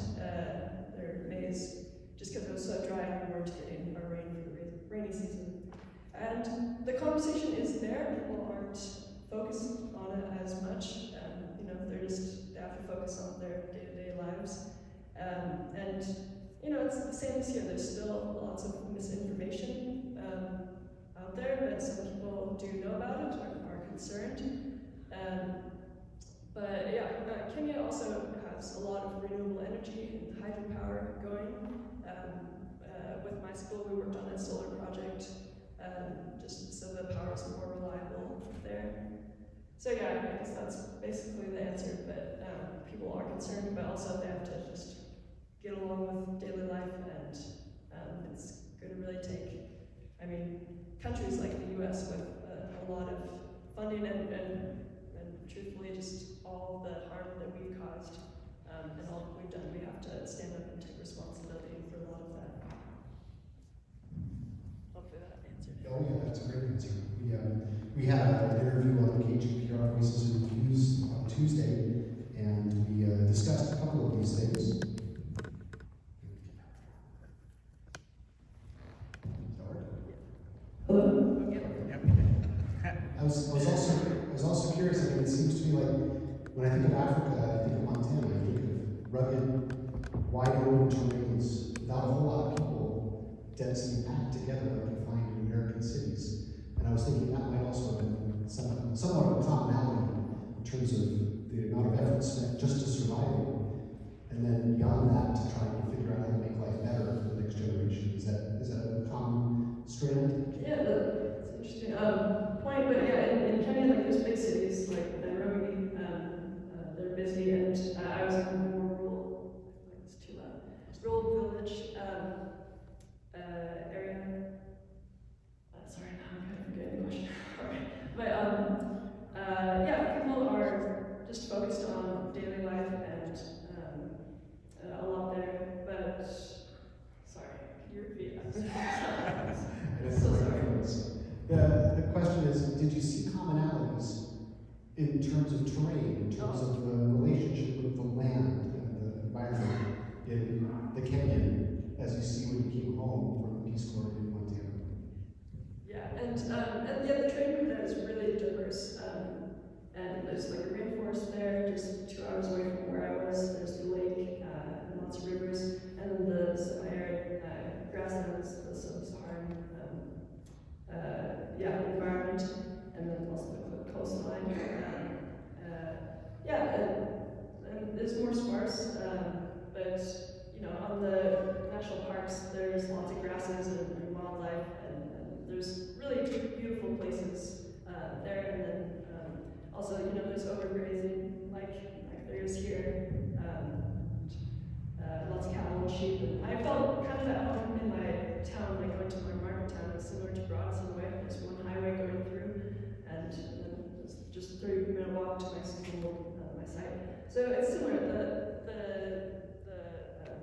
their maize just because it was so dry and we weren't getting our rain for the rainy season. And the conversation is there. People aren't focused on it as much. They have to focus on their day-to-day lives. It's the same as here. There's still lots of misinformation out there, but some people do know about it or are concerned. Kenya also has a lot of renewable energy and hydropower going. With my school, we worked on a solar project just so the power is more reliable there. So I guess that's basically the answer, but people are concerned, but also they have to just get along with daily life, and it's going to really take, countries like the US with a lot of funding and truthfully just all the harm that we've caused and all that we've done, we have to stand up and take responsibility for a lot of that. Hopefully that answered it. Oh yeah, that's a great answer. We had an interview on KGPR Voices and Views on Tuesday, and we discussed a couple of these things. Hello? I was also curious. It seems to me like when I think of Africa, I think of Montana. I think of rugged, wide open terrains without a whole lot of people densely packed together like you find in American cities. And I was thinking that might also have been somewhat of a commonality in terms of the amount of effort spent just to surviving, and then beyond that to try to figure out how to make life better for the next generation. Is that a common strand? Yeah, that's interesting point. But in Kenya, there's big cities like Nairobi. They're busy, and I was in a more rural, it's too loud, rural village area. Sorry, now I'm kind of forgetting the question. But people are just focused on daily life and a lot there. But sorry, could you repeat that? So sorry. The question is, did you see commonalities in terms of terrain, in terms of the relationship with the land and the environment in the Kenyan, as you see when you came home from the Peace Corps in Montana? Yeah, and the terrain there is really diverse. And there's a rainforest there, just 2 hours away from where I was. There's the lake and lots of rivers, and then the semi-arid grasslands, the sub-Saharan environment, and then also the coastline. And there's more sparse, but on the national parks, there's lots of grasses and wildlife, and there's really beautiful places there. And then also, there's overgrazing, like there is here. Lots of cattle and sheep. And I felt kind of at home in my town, like going to my market town. It's similar to Broadus in a way. There's one highway going through, and then it's just a 30-minute walk to my school, my site. So it's similar.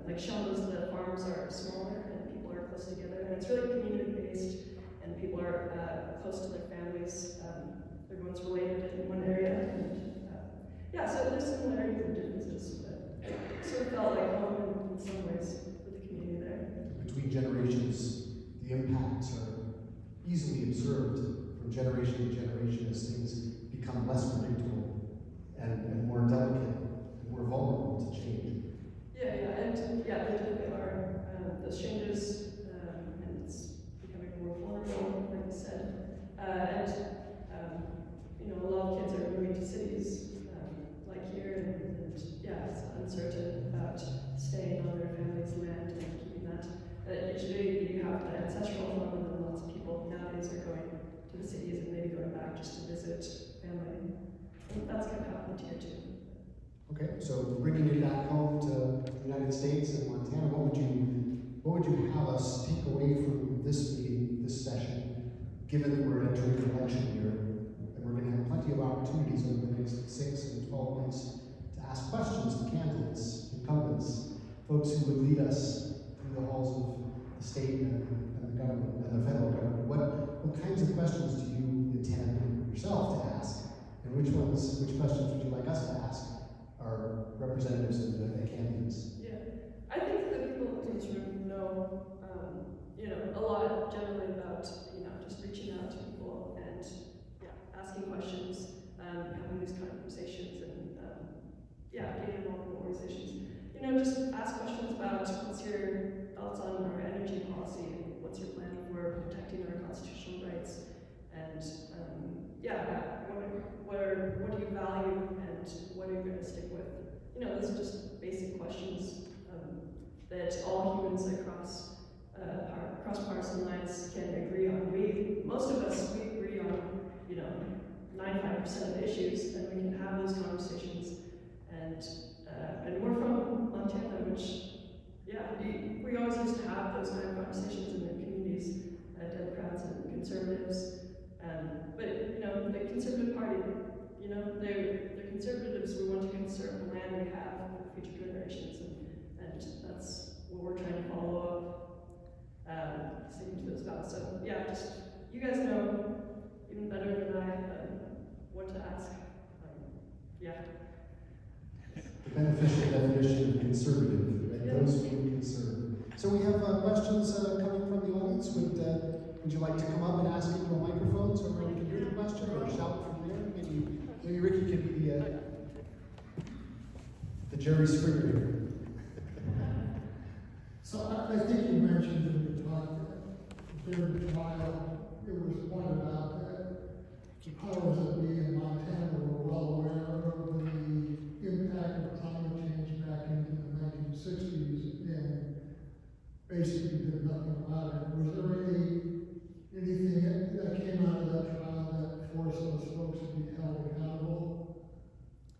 The shambas, the farms are smaller, and people are close together, and it's really community-based, and people are close to their families. visit family. And that's kind of happened here too. Okay, so bringing it back home to the United States and Montana, what would you have us take away from this meeting, this session, given that we're entering an election year, and we're going to have plenty of opportunities over the next 6 and 12 months to ask questions to candidates, incumbents, folks who would lead us through the halls of the state and the government and the federal government. What kinds of questions do you intend yourself to ask, and which questions would you like us to ask our representatives and the candidates? Yeah, I think the people in this room know, a lot generally about, just reaching out to people and asking questions, having these conversations, and getting involved in organizations. Just ask questions about what's your thoughts on our energy policy and what's your plan for protecting our constitutional rights, and what do you value and what are you going to stick with? Those are just basic questions that all humans across partisan lines can agree on. Most of us agree on 95% of issues, and we can have those conversations. And we're from Montana, which we always used to have those kind of conversations in the communities, Democrats and conservatives. But the Conservative Party, they're conservatives. We want to conserve the land we have for future generations, and that's what we're trying to follow up, sticking to those vows. So just you guys know even better than I what to ask. The beneficial definition of conservative, right? Yeah. Those who conserve. So we have questions coming from the audience. Would you like to come up and ask into a microphone so everyone can hear the question, or shout from there? Maybe Rikki could be the Jerry Springer here. So I think you mentioned in the talk that during the trial, it was pointed out that the powers that be in Montana were well aware of the impact of climate change back into the 1960s and basically did nothing about it. Was there anything that came out of that trial that forced those folks to be held accountable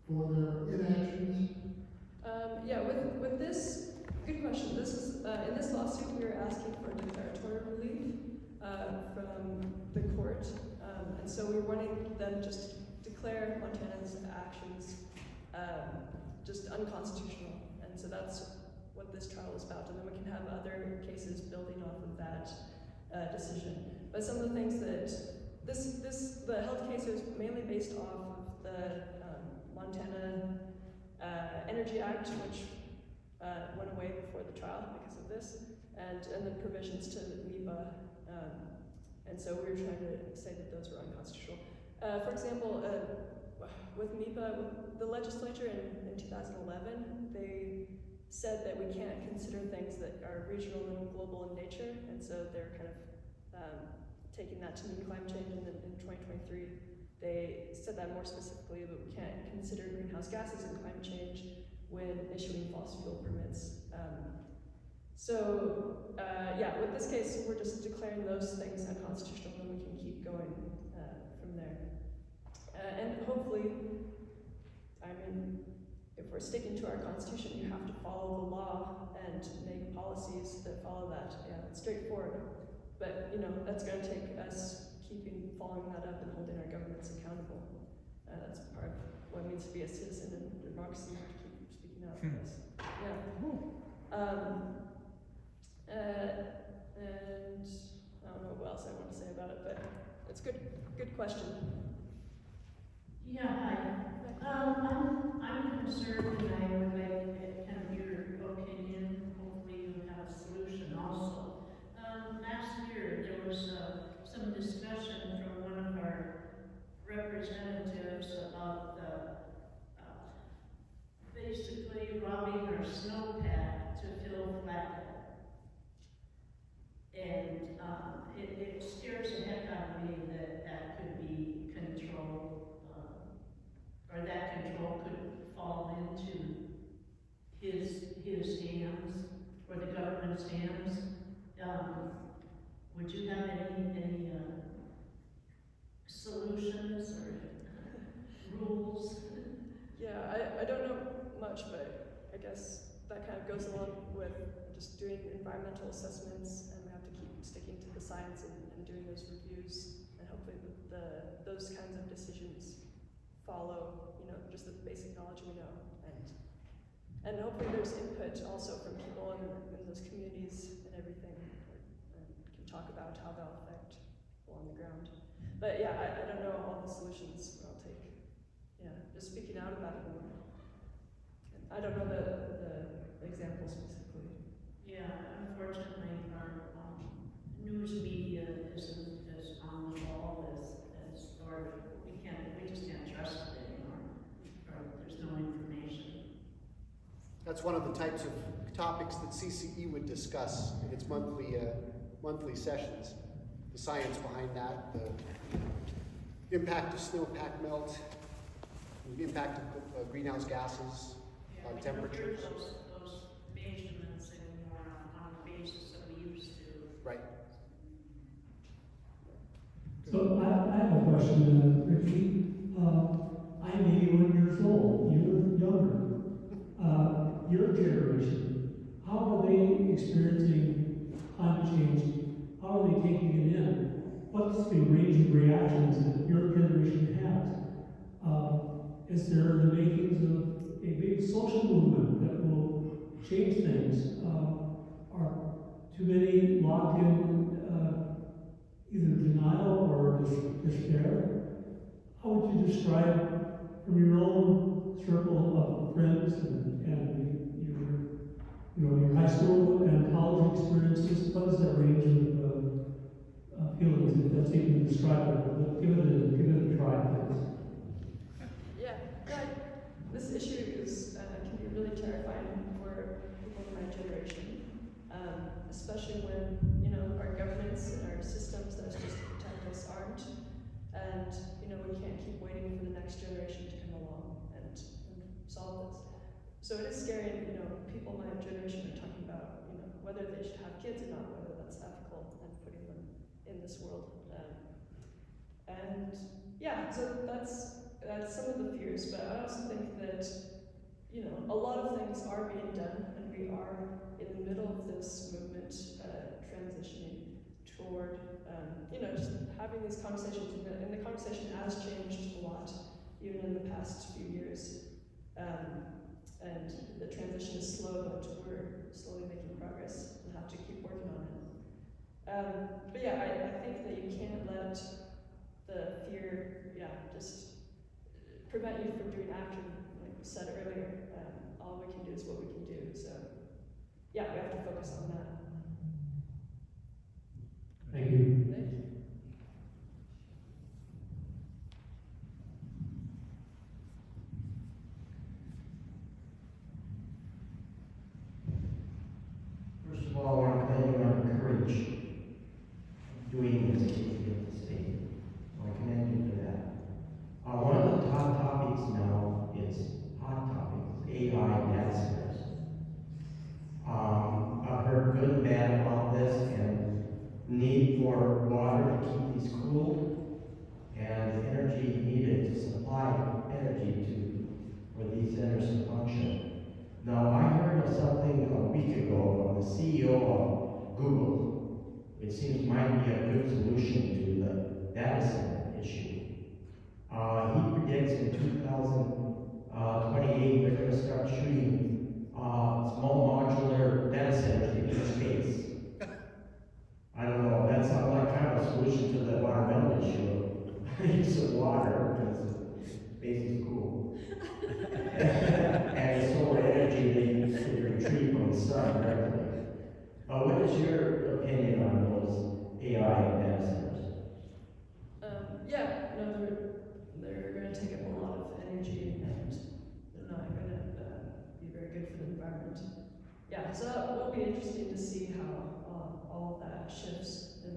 for their inactions? With this, good question. This is in this lawsuit we are asking for declaratory relief from the court, and so we're wanting them just declare Montana's actions just unconstitutional, and so that's what this trial is about, and then we can have other cases building off of that decision. But some of the things that the Held case is mainly based off of the Montana Energy Act, which went away before the trial because of this, and the provisions to NEPA, and so we were trying to say that those were unconstitutional. For example, with NEPA, the legislature in 2011, they said that we can't consider things that are regional and global in nature, and so they're kind of taking that to mean climate change, and then in 2023, they said that more specifically, that we can't consider greenhouse gases and climate change when issuing fossil fuel permits. With this case, we're just declaring those things unconstitutional, and we can keep going from there. And hopefully, if we're sticking to our constitution, you have to follow the law and make policies that follow that. It's straightforward. But that's going to take us following that up and holding our governments accountable. That's part of what it means to be a citizen in democracy. You have to keep speaking out for this. And I don't know what else I want to say about it, but it's good question. Yeah, hi. I'm concerned, and I would like kind of your opinion. Hopefully you have a solution also. Last year there was some discussion from one of our representatives about basically robbing our snowpack to fill flatbed. And it scares the heck out of me that could be controlled, or that control could fall into his hands, or the government's hands. Would you have any solution solutions or rules? Yeah, I don't know much, but I guess that kind of goes along with just doing environmental assessments, and we have to keep sticking to the science and doing those reviews, and hopefully those kinds of decisions follow, just the basic knowledge we know, and hopefully there's input also from people in those communities and everything, and can talk about how they'll affect people on the ground. But yeah, I don't know all the solutions, but I'll take, just speaking out about it more. I don't know the example specifically. Yeah, unfortunately, our news media isn't as on the ball or we just can't trust it anymore, or there's no information. That's one of the types of topics that CCE would discuss in its monthly sessions. The science behind that, the impact of snowpack melt, the impact of greenhouse gases on temperatures. We don't hear those measurements anymore on the basis that we used to. Right. So I have a question, Rikki. I'm 81 years old. You're younger. Your generation, how are they experiencing climate change? How are they taking it in? What's the range of reactions that your generation has? Is there the makings of a big social movement that will change things? Are too many locked in either denial or despair? How would you describe from your own circle of friends and your high school and college experiences? What is that range of feelings, if that's even describable? But give it a try, please. Yeah, this issue can be really terrifying for people in my generation, especially when our governments and our systems that are supposed to protect us aren't, and we can't keep waiting for the next generation to come along and solve this. So it is scary, and people in my generation are talking about whether they should have kids or not, whether that's ethical, and putting them in this world. And yeah, so that's some of the fears, but I also think that a lot of things are being done, and we are in the middle of this movement transitioning toward just having these conversations, and the conversation has changed a lot even in the past few years, and the transition is slow, but we're slowly making progress and have to keep working on it. But yeah, I think that you can't let the fear just prevent you from doing action. Like we said earlier, all we can do is what we can do. So yeah, we have to focus on that. Thank you. Thank you. First of all, I want to commend you on your courage doing this to get the state. I commend you for that. One of the top topics now is hot topics, AI data centers. I've heard good and bad about this, and need for water to keep these cool, and the energy needed to supply energy for these centers to function. Now, I heard of something a week ago from the CEO of Google. It seems might be a good solution to the data center issue. He predicts in 2028 they're going to start shooting small modular data centers into space. I don't know, that sounds like kind of a solution to the environmental issue. Use of water, because space is cool. And the solar energy they retrieve from the sun directly. What is your opinion on those AI data centers? They're going to take up a lot of energy, and they're not going to be very good for the environment. Yeah, so it will be interesting to see how all of that shifts in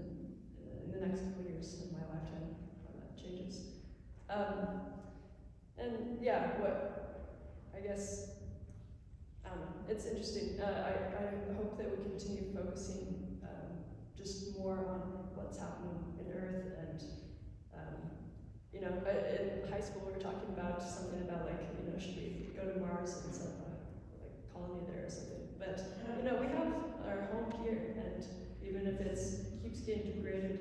the next couple of years in my lifetime, how that changes. And yeah, I guess, I don't know, it's interesting. I hope that we continue focusing just more on what's happening in Earth, and about something about like, should we go to Mars and set up a colony there or something. But, we have our home here, and even if it keeps getting degraded,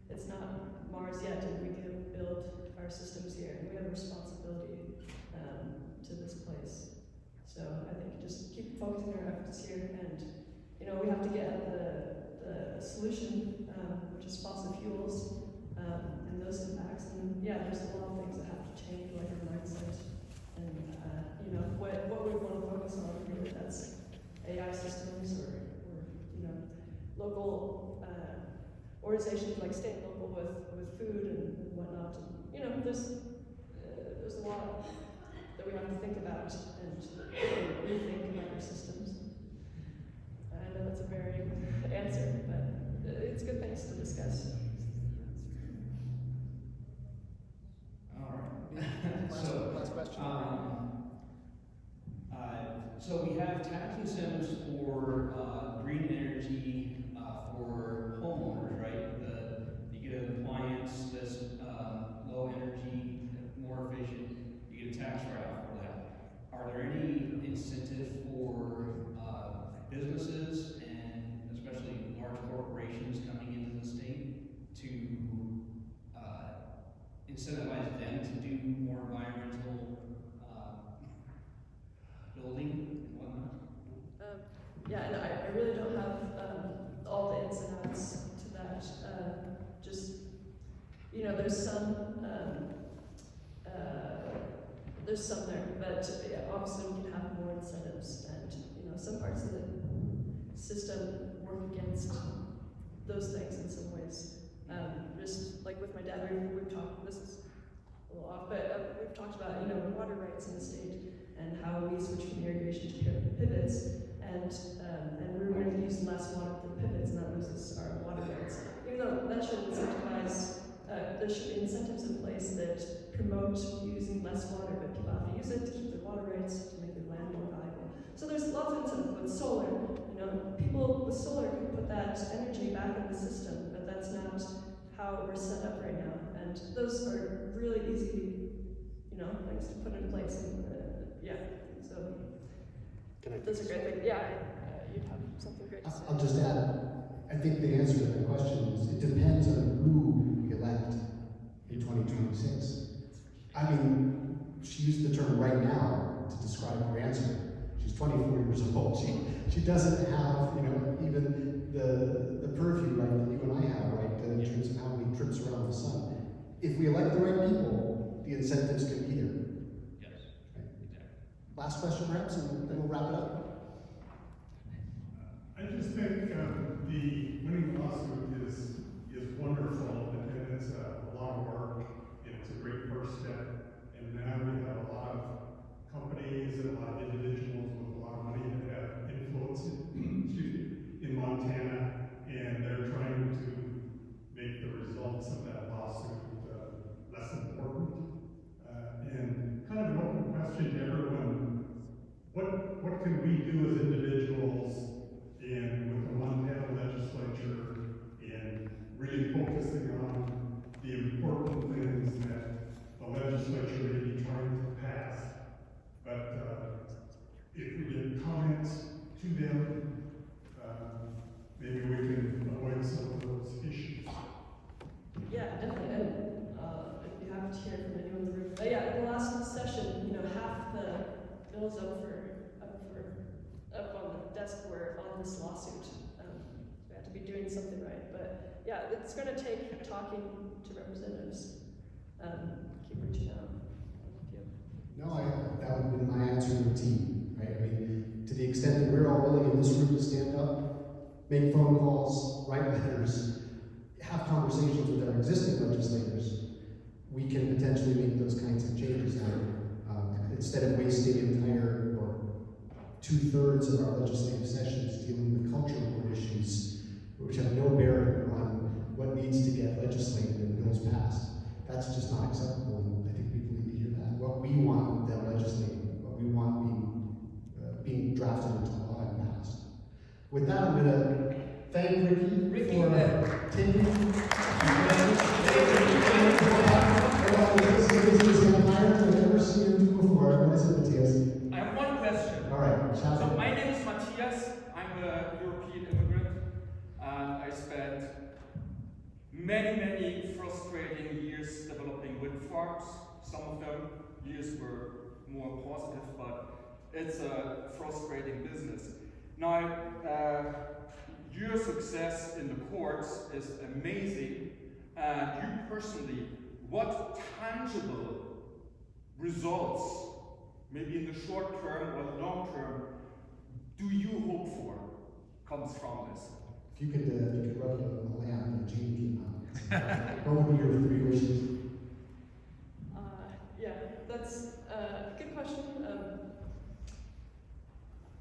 it's not Mars yet, and we can build our systems here, and we have a responsibility to this place. So I think just keep focusing our efforts here, and we have to get at the solution, which is fossil fuels, and those impacts. And there's a lot of things that have to change, like our mindset, and what we want to focus on. Really, that's AI systems, or local organizations like staying local with food and whatnot. And, there's a lot that we have to think about and rethink about our systems. I know that's a very answer, but it's good things to discuss. All right. Last question. So we have tax incentives for green energy for homeowners, right? You get an appliance that's low energy, more efficient, you get a tax write-off for that. Are there any incentives for businesses and especially large corporations coming into the state to incentivize them to do more environmental building and whatnot? And I really don't have all the ins and outs to that. There's some there, but obviously we can have more incentives, and some parts of the system work against those things in some ways. Just like with my dad, we've talked. This is a little off, but we've talked about water rights in the state and how we switch from irrigation to pivots, and we were going to use less water for pivots, and that loses our water rights. Even though that should incentivize, there should be incentives in place that promote using less water, but people have to use it to keep their water rights, to make their land more valuable. So there's lots of incentives with solar. People with solar can put that energy back in the system, but that's not how we're set up right now. And those are really easy, things to put in place. And so those are great things. You'd have something great to say. I'll just add, I think the answer to that question is it depends on who we elect in 2026. I mean, she used the term "right now" to describe her answer. She's 24 years old. She doesn't have, even the purview, right, that you and I have, right, in terms of how many trips around the sun. If we elect the right people, the incentives can be there. Yes. Right. Exactly. Last question, perhaps, and then we'll wrap it up. I just think the winning lawsuit is wonderful, and it's a lot of work, and it's a great first step. And now we have a lot of companies and a lot of individuals with a lot of money that have influence in Montana, and they're trying to make the results of that lawsuit less important. And kind of an open question to everyone: what can we do as individuals and with the Montana legislature in really focusing on the important things that the legislature may be trying to pass? But if we get comments to them, maybe we can avoid some of those issues. Definitely. And if you haven't heard from anyone in the room, in the last session, half the bills up on the desk were on this lawsuit. We have to be doing something right. But it's going to take talking to representatives. Keep reaching out. No, that would have been my answer to a T, right? I mean, to the extent that we're all willing in this room to stand up, make phone calls, write letters, have conversations with our existing legislators, we can potentially make those kinds of changes now. Instead of wasting entire or 2/3 of our legislative sessions dealing with cultural board issues, which have no bearing on what needs to get legislated and bills passed. That's just not acceptable, and I think people need to hear that. What we want them legislating, what we want being drafted into law and passed. With that, I'm going to thank Rikki for taking this is Empire to never I'm a European immigrant, and I spent many frustrating years developing wind farms. Some of them years were more positive, but it's a frustrating business. Now, your success in the courts is amazing, and you personally, what tangible results, maybe in the short term or the long term, do you hope for comes from this? If you could rub a lamp and a genie came out, what would be your 3 wishes? Yeah, that's a good question.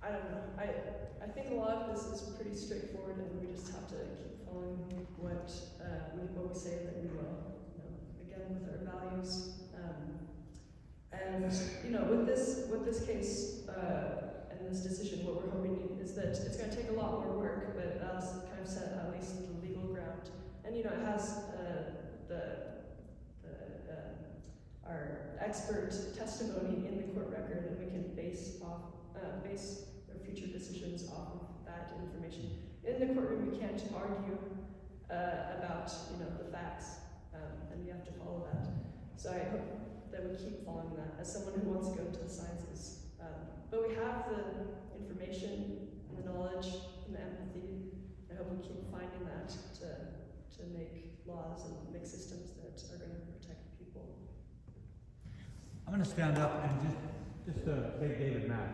I don't know. I think a lot of this is pretty straightforward, and we just have to keep following what we say that we will. Again, with our values. And with this case and this decision, what we're hoping is that it's going to take a lot more work, but that's kind of set at least the legal ground. And it has our expert testimony in the court record, and we can base our future decisions off of that information. In the courtroom, we can't argue about the facts, and we have to follow that. So I hope that we keep following that as someone who wants to go into the sciences. But we have the information and the knowledge and the empathy. I hope we keep finding that to make laws and make systems that are going to protect people. I'm going to stand up and just say David Mack.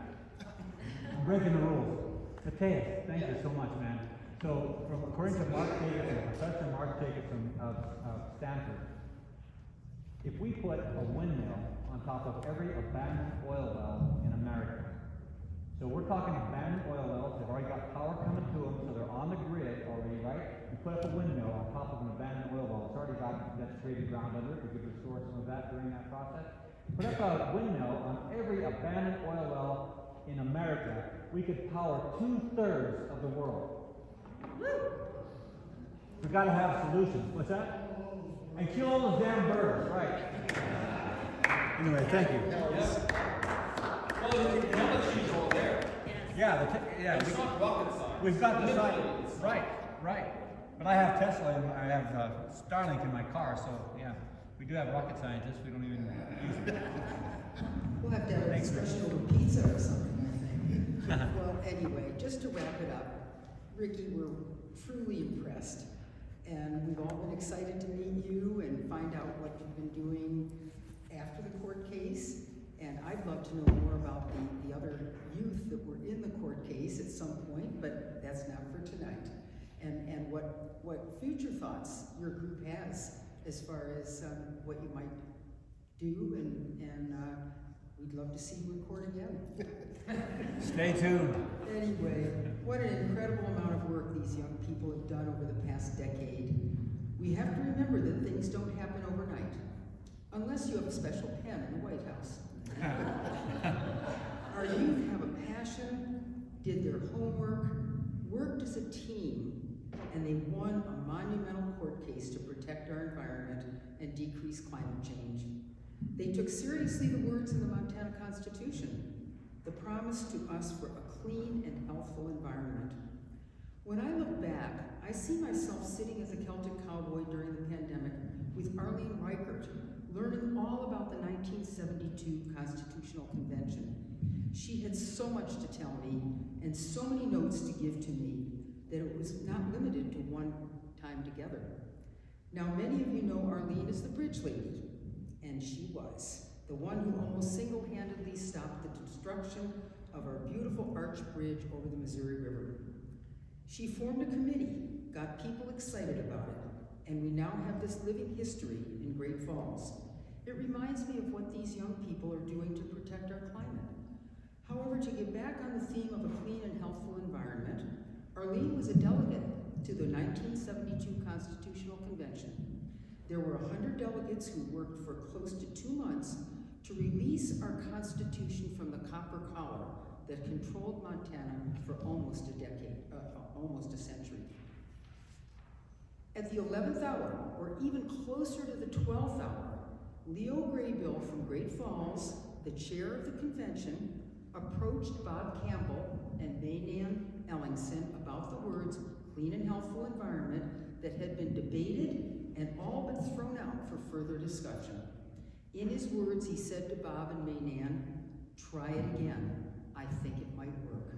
I'm breaking the rules. Matthias, thank you so much, man. So, according to Mark Jacobson, Professor Mark Jacobson of Stanford, if we put a windmill on top of every abandoned oil well in America, so we're talking abandoned oil wells, they've already got power coming to them, so they're on the grid already, right? You put up a windmill on top of an abandoned oil well, it's already got desiccated ground under it, we could restore some of that during that process. Put up a windmill on every abandoned oil well in America, we could power 2/3 of the world. We've got to have solutions. What's that? And kill all those damn birds, right? Anyway, thank you. Yes. Well, the technology's all there. Yeah, It's not rocket science. we've got the Literally, science. it's Right. But I have Tesla and I have Starlink in my car, so yeah, we do have rocket scientists. We don't even use it. We'll have to have a Thanks, discussion over pizza or something, I think. Well, anyway, just to wrap it up, Rikki, we're truly impressed. And we've all been excited to meet you and find out what you've been doing after the court case. And I'd love to know more about the other youth that were in the court case at some point, but that's not for tonight. And what future thoughts your group has as far as what you might do, and we'd love to see you in court again. Stay tuned. Anyway, what an incredible amount of work these young people have done over the past decade. We have to remember that things don't happen overnight, unless you have a special pen in the White House. Our youth have a passion, did their homework, worked as a team, and they won a monumental court case to protect our environment and decrease climate change. They took seriously the words in the Montana Constitution, the promise to us for a clean and healthful environment. When I look back, I see myself sitting as a Celtic cowboy during the pandemic with Arlene Reichert, learning all about the 1972 Constitutional Convention. She had so much to tell me and so many notes to give to me that it was not limited to one time together. Now, many of you know Arlene as the bridge lady, and she was the one who almost single-handedly stopped the destruction of our beautiful arch bridge over the Missouri River. She formed a committee, got people excited about it, and we now have this living history in Great Falls. It reminds me of what these young people are doing to protect our climate. However, to get back on the theme of a clean and healthful environment, Arlene was a delegate to the 1972 Constitutional Convention. There were 100 delegates who worked for close to 2 months to release our Constitution from the copper collar that controlled Montana for almost a decade, almost a century. At the 11th hour, or even closer to the 12th hour, Leo Graybill from Great Falls, the chair of the convention, approached Bob Campbell and Maynard Ellingson about the words clean and healthful environment that had been debated and all but thrown out for further discussion. In his words, he said to Bob and Maynan, "Try it again. I think it might work."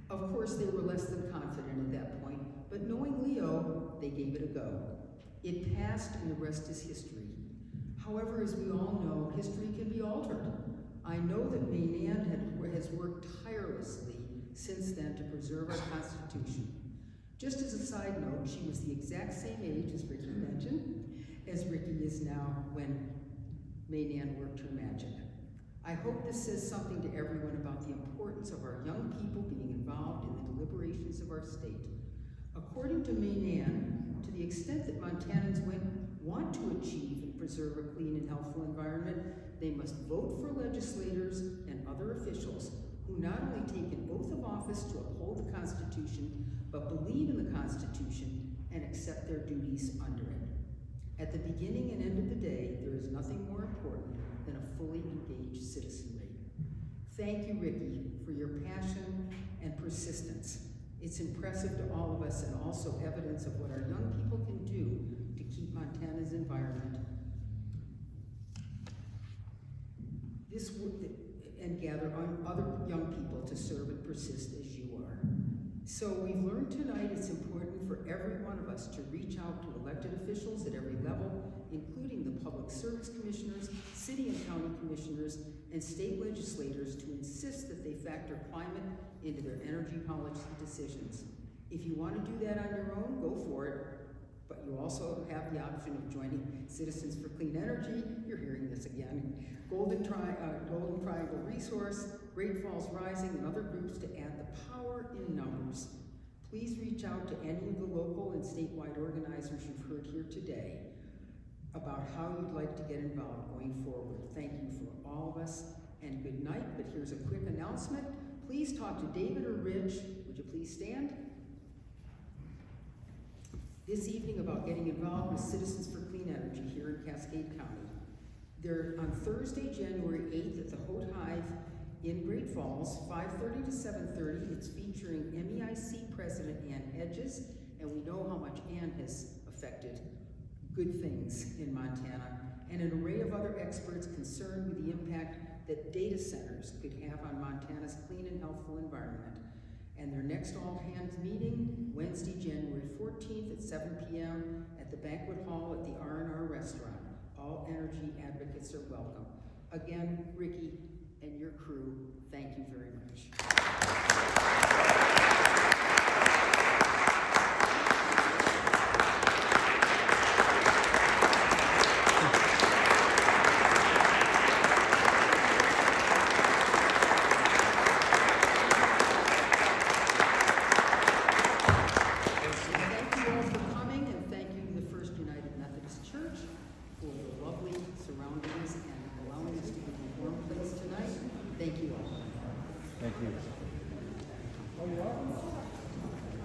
Of course, they were less than confident at that point, but knowing Leo, they gave it a go. It passed and the rest is history. However, as we all know, history can be altered. I know that Maynan has worked tirelessly since then to preserve our Constitution. Just as a side note, she was the exact same age, as Rikki mentioned, as Rikki is now when Maynan worked her magic. I hope this says something to everyone about the importance of our young people being involved in the deliberations of our state. According to Maynan, to the extent that Montanans want to achieve and preserve a clean and healthful environment, they must vote for legislators and other officials who not only take an oath of office to uphold the Constitution, but believe in the Constitution and accept their duties under it. At the beginning and end of the day, there is nothing more important than a fully engaged citizenry. Thank you, Rikki, for your passion and persistence. It's impressive to all of us and also evidence of what our young people can do to keep Montana's environment and gather on other young people to serve and persist as you are. So we've learned tonight it's important for every one of us to reach out to elected officials at every level, including the public service commissioners, city and county commissioners, and state legislators to insist that they factor climate into their energy policy decisions. If you want to do that on your own, go for it, but you also have the option of joining Citizens for Clean Energy, you're hearing this again, Golden Triangle Resource, Great Falls Rising, and other groups to add the power in numbers. Please reach out to any of the local and statewide organizers you've heard here today about how you'd like to get involved going forward. Thank you for all of us, and good night, but here's a quick announcement. Please talk to David or Rich. Would you please stand? This evening about getting involved with Citizens for Clean Energy here in Cascade County. They're on Thursday, January 8th at the Haute Hive in Great Falls, 5:30 to 7:30. It's featuring MEIC President Ann Hedges, and we know how much Ann has affected good things in Montana, and an array of other experts concerned with the impact that data centers could have on Montana's clean and healthful environment. And their next all-hands meeting, Wednesday, January 14th at 7 p.m. at the banquet hall at the R&R restaurant. All energy advocates are welcome. Again, Rikki and your crew, thank you very much. Thank you. Oh, you are?